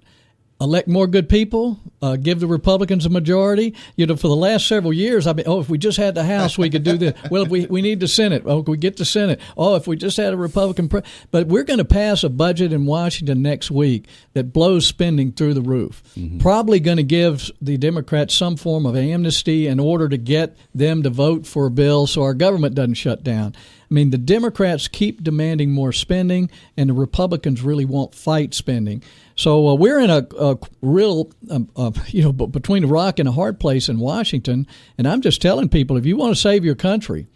Elect more good people, give the Republicans a majority. For the last several years, if we just had the House, we could do this. Well, if we need the Senate, we get the Senate. Oh, if we just had a Republican but we're going to pass a budget in Washington next week that blows spending through the roof. Probably going to give the Democrats some form of amnesty in order to get them to vote for a bill so our government doesn't shut down. I mean, the Democrats keep demanding more spending, and the Republicans really won't fight spending. So we're in a real, between a rock and a hard place in Washington. And I'm just telling people, if you want to save your country,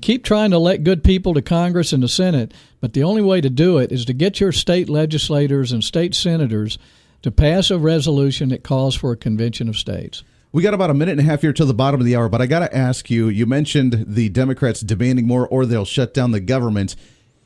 keep trying to elect good people to Congress and the Senate. But the only way to do it is to get your state legislators and state senators to pass a resolution that calls for a convention of states. We got about a minute and a half here till the bottom of the hour, but I got to ask you, you mentioned the Democrats demanding more or they'll shut down the government.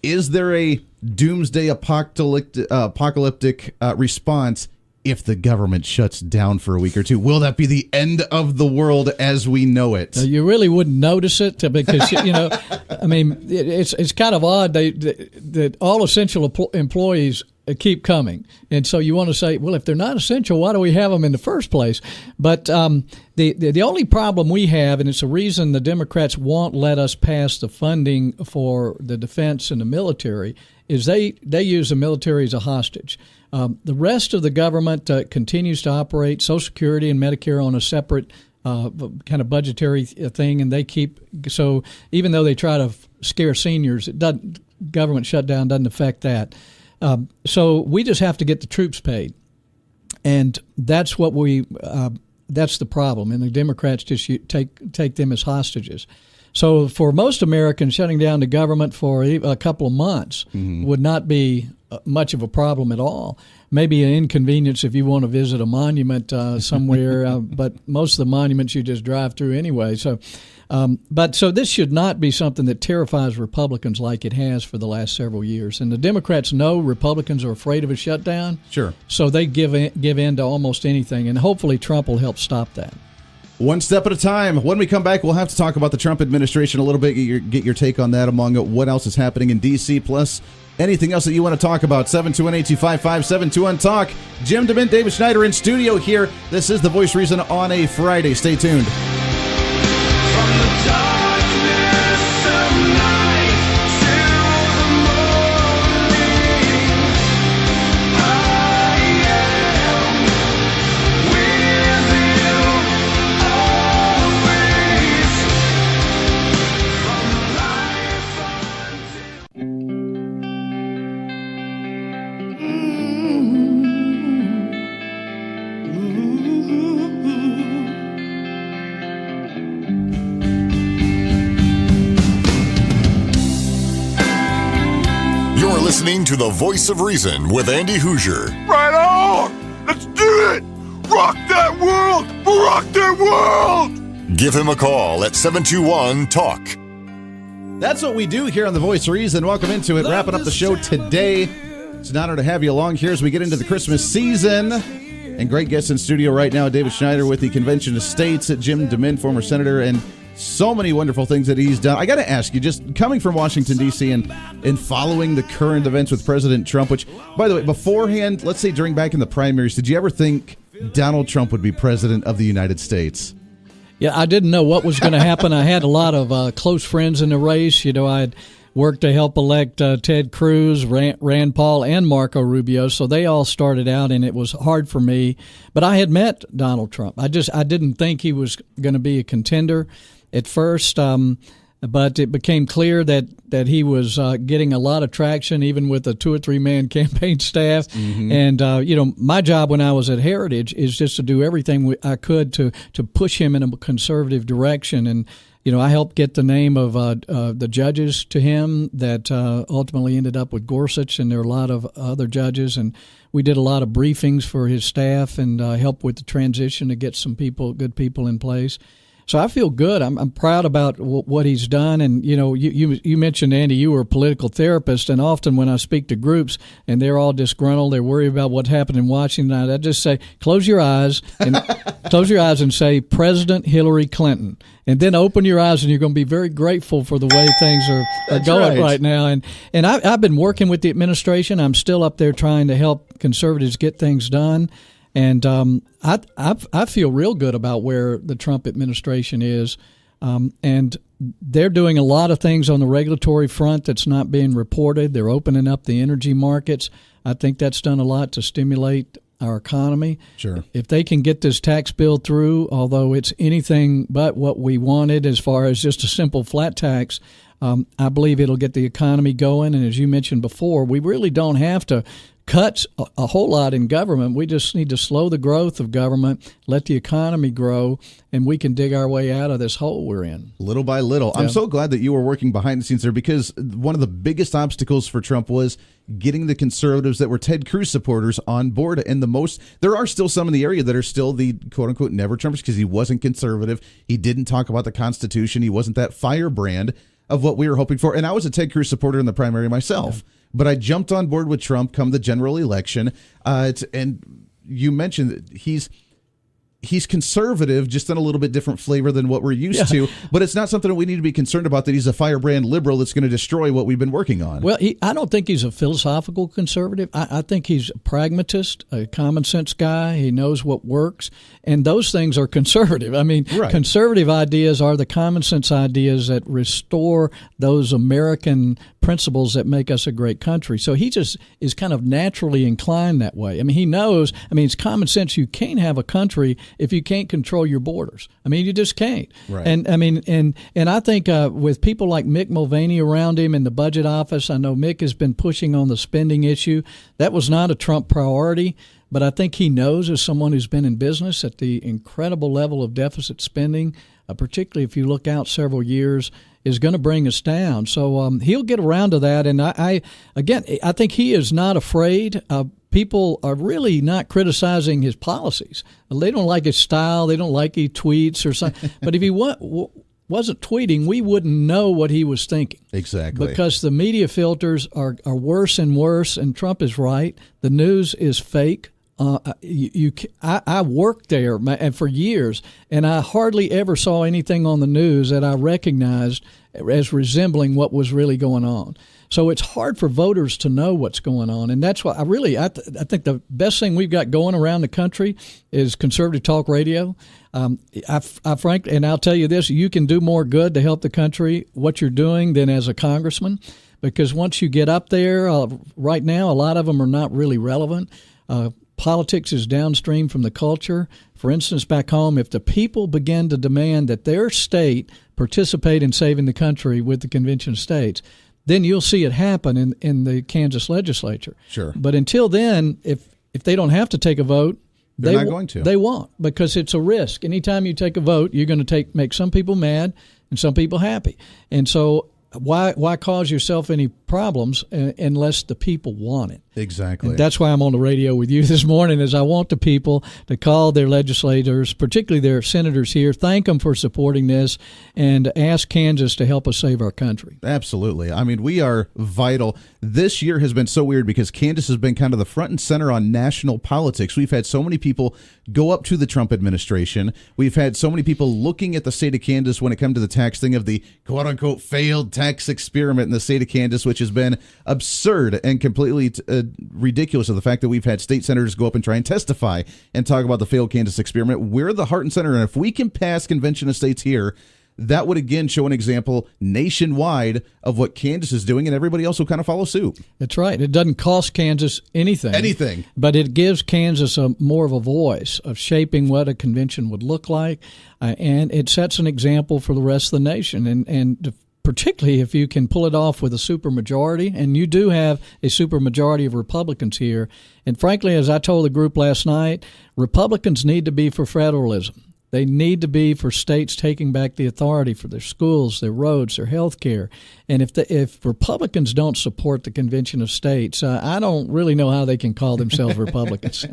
Is there a doomsday apocalyptic response if the government shuts down for a week or two? Will that be the end of the world as we know it? You really wouldn't notice it because, I mean, it's kind of odd that all essential employees keep coming. And so you want to say, well, if they're not essential, why do we have them in the first place? But the only problem we have, and it's a reason the Democrats won't let us pass the funding for the defense and the military, is they use the military as a hostage. The rest of the government continues to operate Social Security and Medicare on a separate kind of budgetary thing, and they keep so even though they try to scare seniors, government shutdown doesn't affect that. So we just have to get the troops paid, and that's what that's the problem. And the Democrats just take them as hostages. So for most Americans, shutting down the government for a couple of months would not be much of a problem at all. Maybe an inconvenience if you want to visit a monument somewhere, but most of the monuments you just drive through anyway. So, so this should not be something that terrifies Republicans like it has for the last several years. And the Democrats know Republicans are afraid of a shutdown. Sure. So they give in to almost anything, and hopefully Trump will help stop that. One step at a time. When we come back, we'll have to talk about the Trump administration a little bit, get your take on that, among what else is happening in D.C., plus anything else that you want to talk about. 721-825-5721-TALK. Jim DeMint, David Schneider in studio here. This is The Voice Reason on a Friday. Stay tuned. Listening to The Voice of Reason with Andy Hoosier. Right on! Let's do it! Rock that world! Rock that world! Give him a call at 721-TALK. That's what we do here on The Voice of Reason. Welcome into it. Wrapping up the show today. It's an honor to have you along here as we get into the Christmas season. And great guests in studio right now, David Schneider with the Convention of States, Jim DeMint, former senator, and so many wonderful things that he's done. I got to ask you, just coming from Washington, D.C. and following the current events with President Trump, which, by the way, beforehand, let's say back in the primaries, did you ever think Donald Trump would be president of the United States? Yeah, I didn't know what was going to happen. I had a lot of close friends in the race. I had worked to help elect Ted Cruz, Rand Paul, and Marco Rubio, so they all started out, and it was hard for me. But I had met Donald Trump. I didn't think he was going to be a contender at first, but it became clear that he was getting a lot of traction, even with a 2 or 3 man campaign staff. Mm-hmm. And my job when I was at Heritage is just to do everything I could to push him in a conservative direction. And I helped get the name of the judges to him that ultimately ended up with Gorsuch, and there are a lot of other judges. And we did a lot of briefings for his staff and helped with the transition to get some good people in place. So I feel good. I'm proud about what he's done. And, you mentioned, Andy, you were a political therapist, and often when I speak to groups and they're all disgruntled, they're worried about what happened in Washington, I just say, close your eyes and say President Hillary Clinton. And then open your eyes, and you're going to be very grateful for the way things are going right now. And I've been working with the administration. I'm still up there trying to help conservatives get things done. And I feel real good about where the Trump administration is. And they're doing a lot of things on the regulatory front that's not being reported. They're opening up the energy markets. I think that's done a lot to stimulate our economy. Sure. If they can get this tax bill through, although it's anything but what we wanted as far as just a simple flat tax, I believe it'll get the economy going. And as you mentioned before, we really don't have to cut a whole lot in government. We just need to slow the growth of government, let the economy grow, and we can dig our way out of this hole we're in. Little by little. Yeah. I'm so glad that you were working behind the scenes there, because one of the biggest obstacles for Trump was getting the conservatives that were Ted Cruz supporters on board. And there are still some in the area that are still the quote-unquote never-Trumpers because he wasn't conservative. He didn't talk about the Constitution. He wasn't that firebrand. of what we were hoping for. And I was a Ted Cruz supporter in the primary myself, but I jumped on board with Trump come the general election. And you mentioned that he's conservative, just in a little bit different flavor than what we're used to. But it's not something that we need to be concerned about, that he's a firebrand liberal that's going to destroy what we've been working on. Well, I don't think he's a philosophical conservative. I think he's a pragmatist, a common sense guy. He knows what works. And those things are conservative. I mean, conservative ideas are the common sense ideas that restore those American principles that make us a great country. So he just is kind of naturally inclined that way. I mean, he knows, it's common sense. You can't have a country if you can't control your borders. I mean, you just can't. Right. And I think with people like Mick Mulvaney around him in the budget office, I know Mick has been pushing on the spending issue. That was not a Trump priority, but I think he knows, as someone who's been in business, at the incredible level of deficit spending, particularly if you look out several years, is going to bring us down. So he'll get around to that. And I think he is not afraid. People are really not criticizing his policies. They don't like his style. They don't like he tweets or something. But if he wasn't tweeting, we wouldn't know what he was thinking. Exactly. Because the media filters are worse and worse, and Trump is right. The news is fake. I worked there and for years, and I hardly ever saw anything on the news that I recognized as resembling what was really going on. So it's hard for voters to know what's going on, and that's why I think the best thing we've got going around the country is conservative talk radio. I frankly, and I'll tell you this: you can do more good to help the country what you're doing than as a congressman, because once you get up there, right now a lot of them are not really relevant. Politics is downstream from the culture. For instance, back home, if the people begin to demand that their state participate in saving the country with the Convention of States, then you'll see it happen in the Kansas legislature. Sure. But until then, if they don't have to take a vote, they're not going to. They won't, because it's a risk. Anytime you take a vote, you're going to make some people mad and some people happy. And so why cause yourself any problems unless the people want it? Exactly. And that's why I'm on the radio with you this morning, is I want the people to call their legislators, particularly their senators here, thank them for supporting this, and ask Kansas to help us save our country. Absolutely. I mean, we are vital. This year has been so weird because Kansas has been kind of the front and center on national politics. We've had so many people go up to the Trump administration. We've had so many people looking at the state of Kansas when it comes to the tax thing of the quote-unquote failed tax experiment in the state of Kansas, which has been absurd and completely ridiculous, of the fact that we've had state senators go up and try and testify and talk about the failed Kansas experiment. We're the heart and center, and if we can pass Convention of States here, that would again show an example nationwide of what Kansas is doing, and everybody else will kind of follow suit. That's right. It doesn't cost Kansas anything, but it gives Kansas more of a voice of shaping what a convention would look like, and it sets an example for the rest of the nation. And particularly if you can pull it off with a supermajority, and you do have a supermajority of Republicans here. And frankly, as I told the group last night, Republicans need to be for federalism. They need to be for states taking back the authority for their schools, their roads, their health care. And if Republicans don't support the Convention of States, I don't really know how they can call themselves Republicans.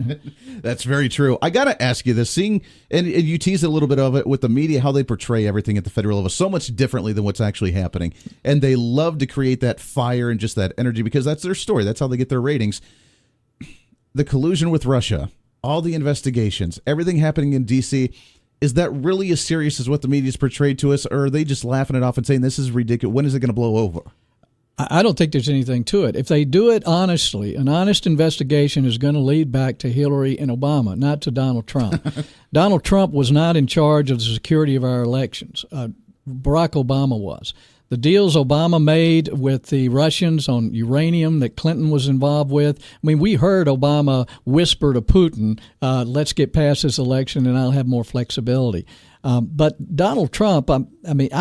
That's very true. I got to ask you this, and you teased a little bit of it with the media, how they portray everything at the federal level so much differently than what's actually happening. And they love to create that fire and just that energy because that's their story. That's how they get their ratings. The collusion with Russia, all the investigations, everything happening in D.C., is that really as serious as what the media's portrayed to us, or are they just laughing it off and saying this is ridiculous? When is it going to blow over? I don't think there's anything to it. If they do it honestly, an honest investigation is going to lead back to Hillary and Obama, not to Donald Trump. Donald Trump was not in charge of the security of our elections. Barack Obama was. The deals Obama made with the Russians on uranium that Clinton was involved with. I mean, we heard Obama whisper to Putin, let's get past this election and I'll have more flexibility. But Donald Trump, I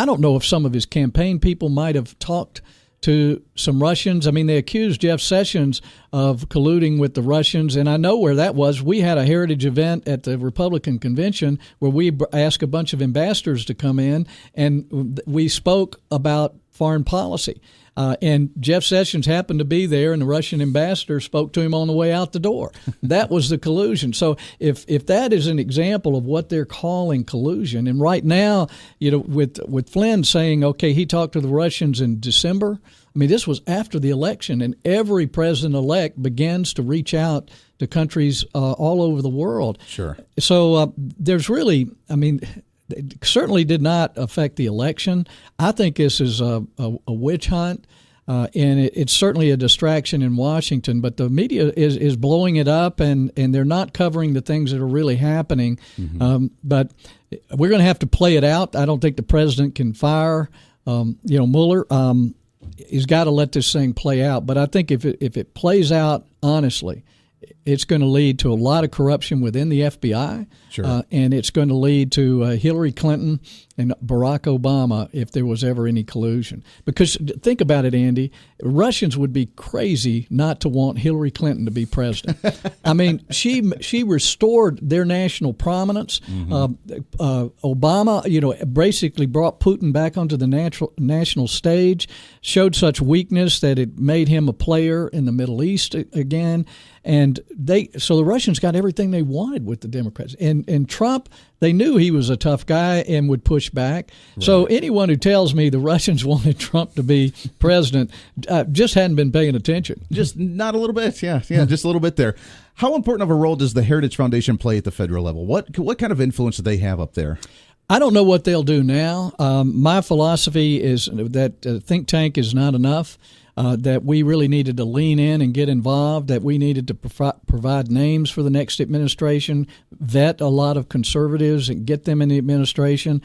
don't know if some of his campaign people might have talked to some Russians. I mean, they accused Jeff Sessions of colluding with the Russians, and I know where that was. We had a heritage event at the Republican convention where we asked a bunch of ambassadors to come in, and we spoke about foreign policy. And Jeff Sessions happened to be there, and the Russian ambassador spoke to him on the way out the door. That was the collusion. So if that is an example of what they're calling collusion, and right now, with Flynn saying, okay, he talked to the Russians in December. I mean, this was after the election, and every president-elect begins to reach out to countries all over the world. Sure. So there's really, it certainly did not affect the election. I think this is a witch hunt, and it's certainly a distraction in Washington. But the media is blowing it up, and they're not covering the things that are really happening. But we're going to have to play it out. I don't think the president can fire Mueller. He's got to let this thing play out. But I think if it plays out honestly, it's going to lead to a lot of corruption within the FBI, and it's going to lead to Hillary Clinton and Barack Obama if there was ever any collusion. Because think about it, Andy, Russians would be crazy not to want Hillary Clinton to be president. I mean, she restored their national prominence. Obama, basically brought Putin back onto the national stage, showed such weakness that it made him a player in the Middle East again. And so the Russians got everything they wanted with the Democrats. And Trump, they knew he was a tough guy and would push back. Right. So anyone who tells me the Russians wanted Trump to be president just hadn't been paying attention. Just not a little bit. Yeah, just a little bit there. How important of a role does the Heritage Foundation play at the federal level? What kind of influence do they have up there? I don't know what they'll do now. My philosophy is that think tank is not enough. That we really needed to lean in and get involved, that we needed to provide names for the next administration, vet a lot of conservatives and get them in the administration,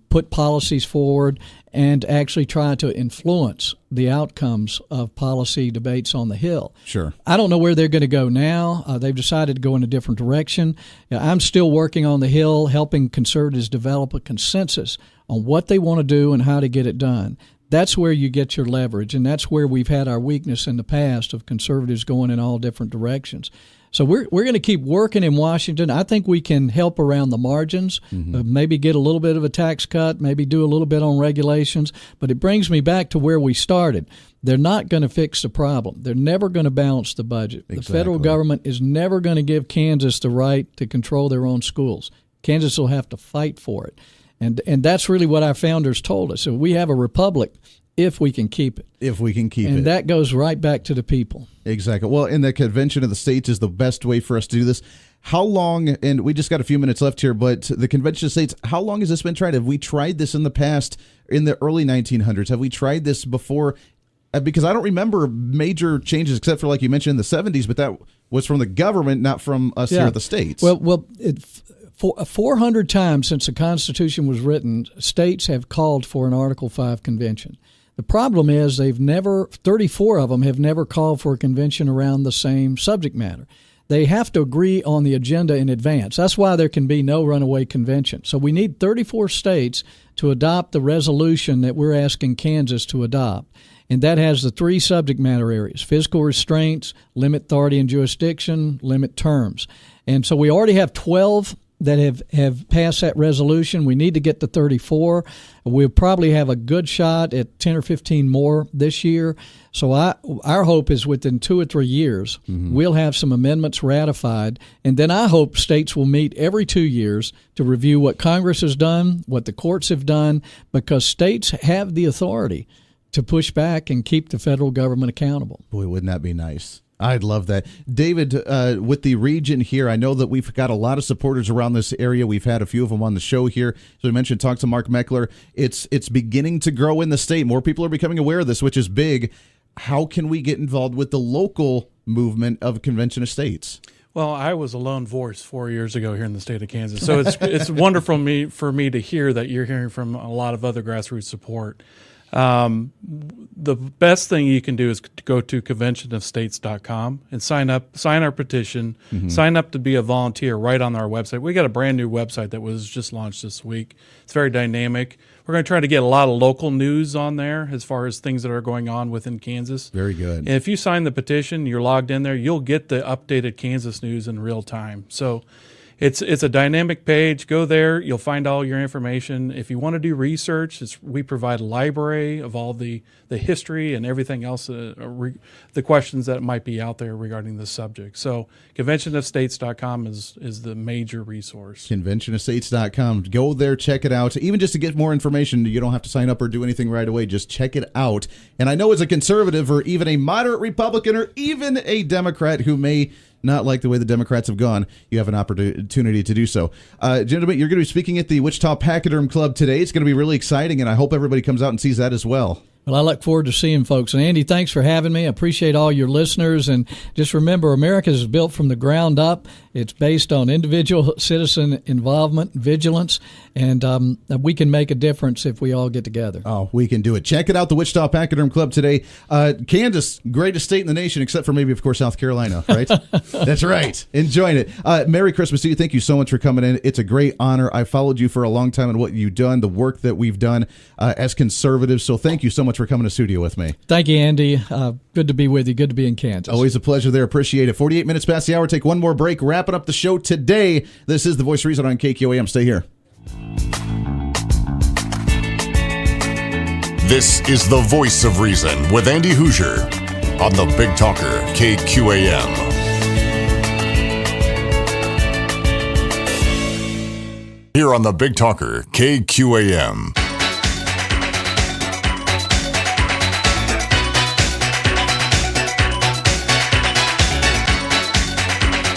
put policies forward, and actually try to influence the outcomes of policy debates on the Hill. Sure. I don't know where they're going to go now. They've decided to go in a different direction. I'm still working on the Hill, helping conservatives develop a consensus on what they want to do and how to get it done. That's where you get your leverage, and that's where we've had our weakness in the past of conservatives going in all different directions. So we're going to keep working in Washington. I think we can help around the margins, maybe get a little bit of a tax cut, maybe do a little bit on regulations. But it brings me back to where we started. They're not going to fix the problem. They're never going to balance the budget. Exactly. The federal government is never going to give Kansas the right to control their own schools. Kansas will have to fight for it. And that's really what our founders told us. So we have a republic if we can keep it. If we can keep it. And that goes right back to the people. Exactly. Well, and the convention of the states is the best way for us to do this. How long, and we just got a few minutes left here, but the convention of states, how long has this been tried? Have we tried this in the past, in the early 1900s? Have we tried this before? Because I don't remember major changes, except for, like you mentioned, in the 70s, but that was from the government, not from us here at the states. Well, 400 times since the Constitution was written, states have called for an Article 5 convention. The problem is 34 of them have never called for a convention around the same subject matter. They have to agree on the agenda in advance. That's why there can be no runaway convention. So we need 34 states to adopt the resolution that we're asking Kansas to adopt. And that has the 3 subject matter areas: fiscal restraints, limit authority and jurisdiction, limit terms. And so we already have 12 that have passed that resolution. We need to get to 34. We'll probably have a good shot at 10 or 15 more this year. So our hope is within 2 or 3 years, we'll have some amendments ratified. And then I hope states will meet every 2 years to review what Congress has done, what the courts have done, because states have the authority to push back and keep the federal government accountable. Boy, wouldn't that be nice? I'd love that. David, with the region here, I know that we've got a lot of supporters around this area. We've had a few of them on the show here. So we mentioned, talk to Mark Meckler. It's beginning to grow in the state. More people are becoming aware of this, which is big. How can we get involved with the local movement of Convention of States? Well, I was a lone voice 4 years ago here in the state of Kansas. So it's wonderful for me to hear that you're hearing from a lot of other grassroots support. The best thing you can do is go to conventionofstates.com and sign our petition, sign up to be a volunteer right on our website. We got a brand new website that was just launched this week. It's very dynamic. We're going to try to get a lot of local news on there as far as things that are going on within Kansas. Very good. And if you sign the petition, you're logged in there, you'll get the updated Kansas news in real time. So It's a dynamic page. Go there. You'll find all your information. If you want to do research, we provide a library of all the history and everything else, the questions that might be out there regarding this subject. So conventionofstates.com is the major resource. Conventionofstates.com. Go there, check it out. Even just to get more information, you don't have to sign up or do anything right away. Just check it out. And I know as a conservative or even a moderate Republican or even a Democrat who may not like the way the Democrats have gone, you have an opportunity to do so. Jim DeMint, you're going to be speaking at the Wichita Pachyderm Club today. It's going to be really exciting, and I hope everybody comes out and sees that as well. Well, I look forward to seeing folks. And Andy, thanks for having me. I appreciate all your listeners. And just remember, America is built from the ground up. It's based on individual citizen involvement, vigilance, and we can make a difference if we all get together. Oh, we can do it. Check it out, the Wichita Pachyderm Club today. Kansas, greatest state in the nation, except for maybe, of course, South Carolina, right? That's right. Enjoying it. Merry Christmas to you. Thank you so much for coming in. It's a great honor. I followed you for a long time and what you've done, the work that we've done as conservatives. So thank you so much for coming to studio with me. Thank you, Andy. Good to be with you. Good to be in Kansas. Always a pleasure there. Appreciate it. 48 minutes past the hour. Take one more break. Wrapping up the show today. This is The Voice of Reason on KQAM. Stay here. This is The Voice of Reason with Andy Hoosier on the Big Talker, KQAM. Here on the Big Talker, KQAM.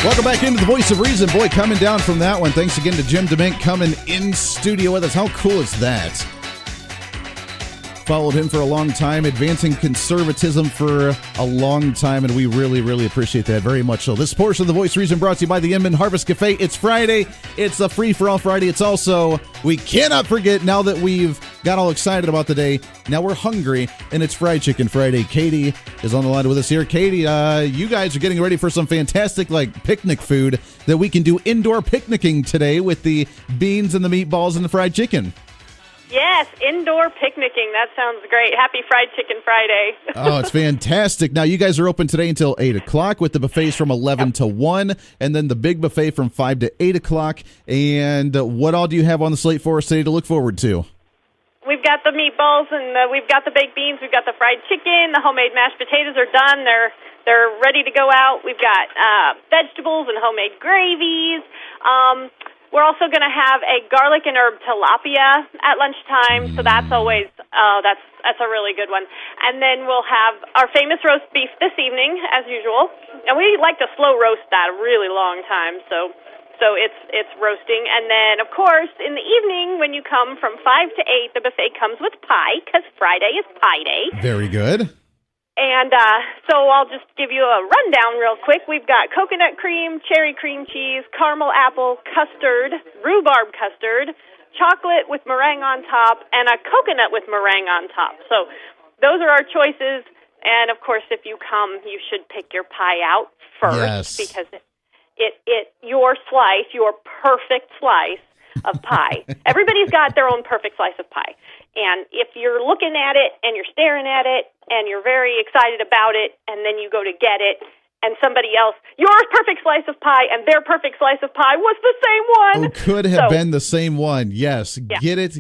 Welcome back into the Voice of Reason. Boy, coming down from that one. Thanks again to Jim DeMint coming in studio with us. How cool is that? Followed him for a long time, advancing conservatism for a long time, and we really, really appreciate that very much so. This portion of the Voice of Reason brought to you by the Inman Harvest Cafe. It's Friday. It's a free-for-all Friday. It's also, we cannot forget, now that we've got all excited about the day, now we're hungry, and it's Fried Chicken Friday. Katie is on the line with us here. Katie, you guys are getting ready for some fantastic, picnic food that we can do indoor picnicking today with the beans and the meatballs and the fried chicken. Yes, indoor picnicking. That sounds great. Happy Fried Chicken Friday. Oh, it's fantastic. Now, you guys are open today until 8 o'clock with the buffets from 11 to 1, and then the big buffet from 5 to 8 o'clock. And what all do you have on the slate for us today to look forward to? We've got the meatballs, and we've got the baked beans. We've got the fried chicken. The homemade mashed potatoes are done. They're ready to go out. We've got vegetables and homemade gravies. We're also going to have a garlic and herb tilapia at lunchtime, so that's always that's a really good one. And then we'll have our famous roast beef this evening, as usual. And we like to slow roast that a really long time, so it's roasting. And then, of course, in the evening, when you come from 5 to 8, the buffet comes with pie, because Friday is Pie Day. Very good. And so I'll just give you a rundown real quick. We've got coconut cream, cherry cream cheese, caramel apple, custard, rhubarb custard, chocolate with meringue on top, and a coconut with meringue on top. So those are our choices. And, of course, if you come, you should pick your pie out first. Yes. Because your slice, your perfect slice of pie. Everybody's got their own perfect slice of pie. And if you're looking at it and you're staring at it and you're very excited about it and then you go to get it and somebody else, your perfect slice of pie and their perfect slice of pie was the same one. Oh, could have been the same one. Yes. Yeah. Get it.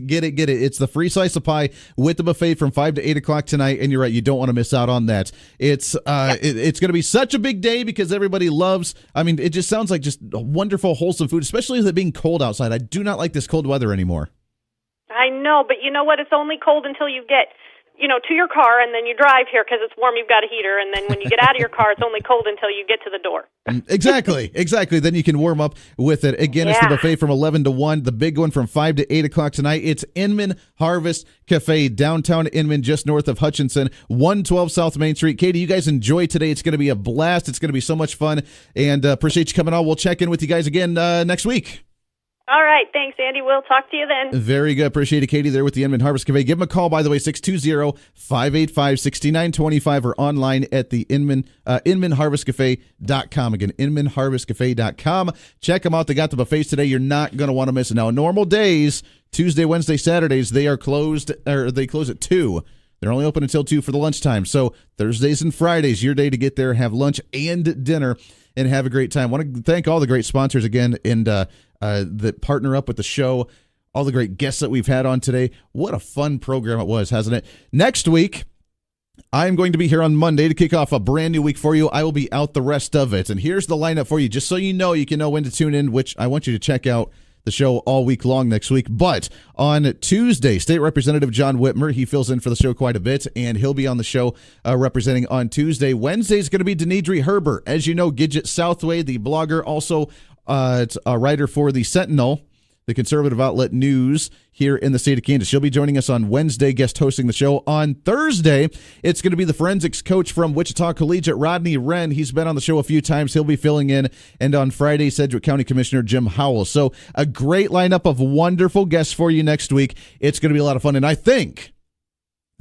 It's the free slice of pie with the buffet from 5 to 8 o'clock tonight. And you're right. You don't want to miss out on that. It's it's going to be such a big day because everybody loves, it just sounds like just a wonderful, wholesome food, especially with it being cold outside. I do not like this cold weather anymore. I know, but you know what? It's only cold until you get, to your car, and then you drive here because it's warm, you've got a heater, and then when you get out of your car, it's only cold until you get to the door. Exactly. Then you can warm up with it. Again, It's the buffet from 11 to 1, the big one from 5 to 8 o'clock tonight. It's Inman Harvest Cafe, downtown Inman, just north of Hutchinson, 112 South Main Street. Katie, you guys enjoy today. It's going to be a blast. It's going to be so much fun, and appreciate you coming on. We'll check in with you guys again next week. All right. Thanks, Andy. We'll talk to you then. Very good. Appreciate it, Katie, there with the Inman Harvest Cafe. Give them a call, by the way, 620-585-6925 or online at the InmanHarvestCafe.com. Again, InmanHarvestCafe.com. Check them out. They got the buffets today. You're not going to want to miss it. Now, normal days, Tuesday, Wednesday, Saturdays, they are closed, or they close at 2. They're only open until 2 for the lunchtime. So Thursdays and Fridays, your day to get there, have lunch and dinner and have a great time. I want to thank all the great sponsors again and that partner up with the show, all the great guests that we've had on today. What a fun program it was, hasn't it? Next week, I'm going to be here on Monday to kick off a brand new week for you. I will be out the rest of it. And here's the lineup for you, just so you can know when to tune in, which I want you to check out the show all week long next week. But on Tuesday, State Representative John Whitmer, he fills in for the show quite a bit, and he'll be on the show representing on Tuesday. Wednesday is going to be Denidre Herbert. As you know, Gidget Southway, the blogger, also a writer for the Sentinel, the conservative outlet news here in the state of Kansas. She'll be joining us on Wednesday, guest hosting the show. On Thursday, it's going to be the forensics coach from Wichita Collegiate, Rodney Wren. He's been on the show a few times. He'll be filling in. And on Friday, Sedgwick County Commissioner Jim Howell. So a great lineup of wonderful guests for you next week. It's going to be a lot of fun. And I think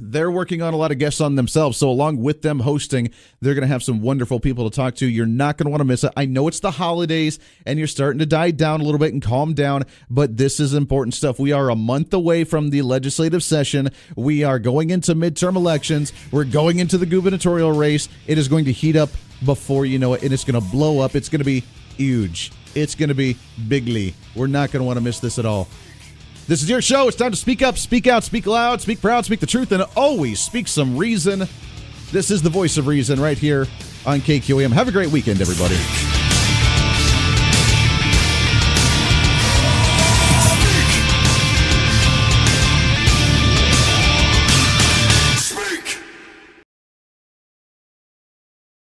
they're working on a lot of guests on themselves. So along with them hosting, they're going to have some wonderful people to talk to. You're not going to want to miss it. I know it's the holidays and you're starting to die down a little bit and calm down, but this is important stuff. We are a month away from the legislative session. We are going into midterm elections. We're going into the gubernatorial race. It is going to heat up before you know it, and it's going to blow up. It's going to be huge. It's going to be bigly. We're not going to want to miss this at all. This is your show. It's time to speak up, speak out, speak loud, speak proud, speak the truth, and always speak some reason. This is the voice of reason right here on KQAM. Have a great weekend, everybody.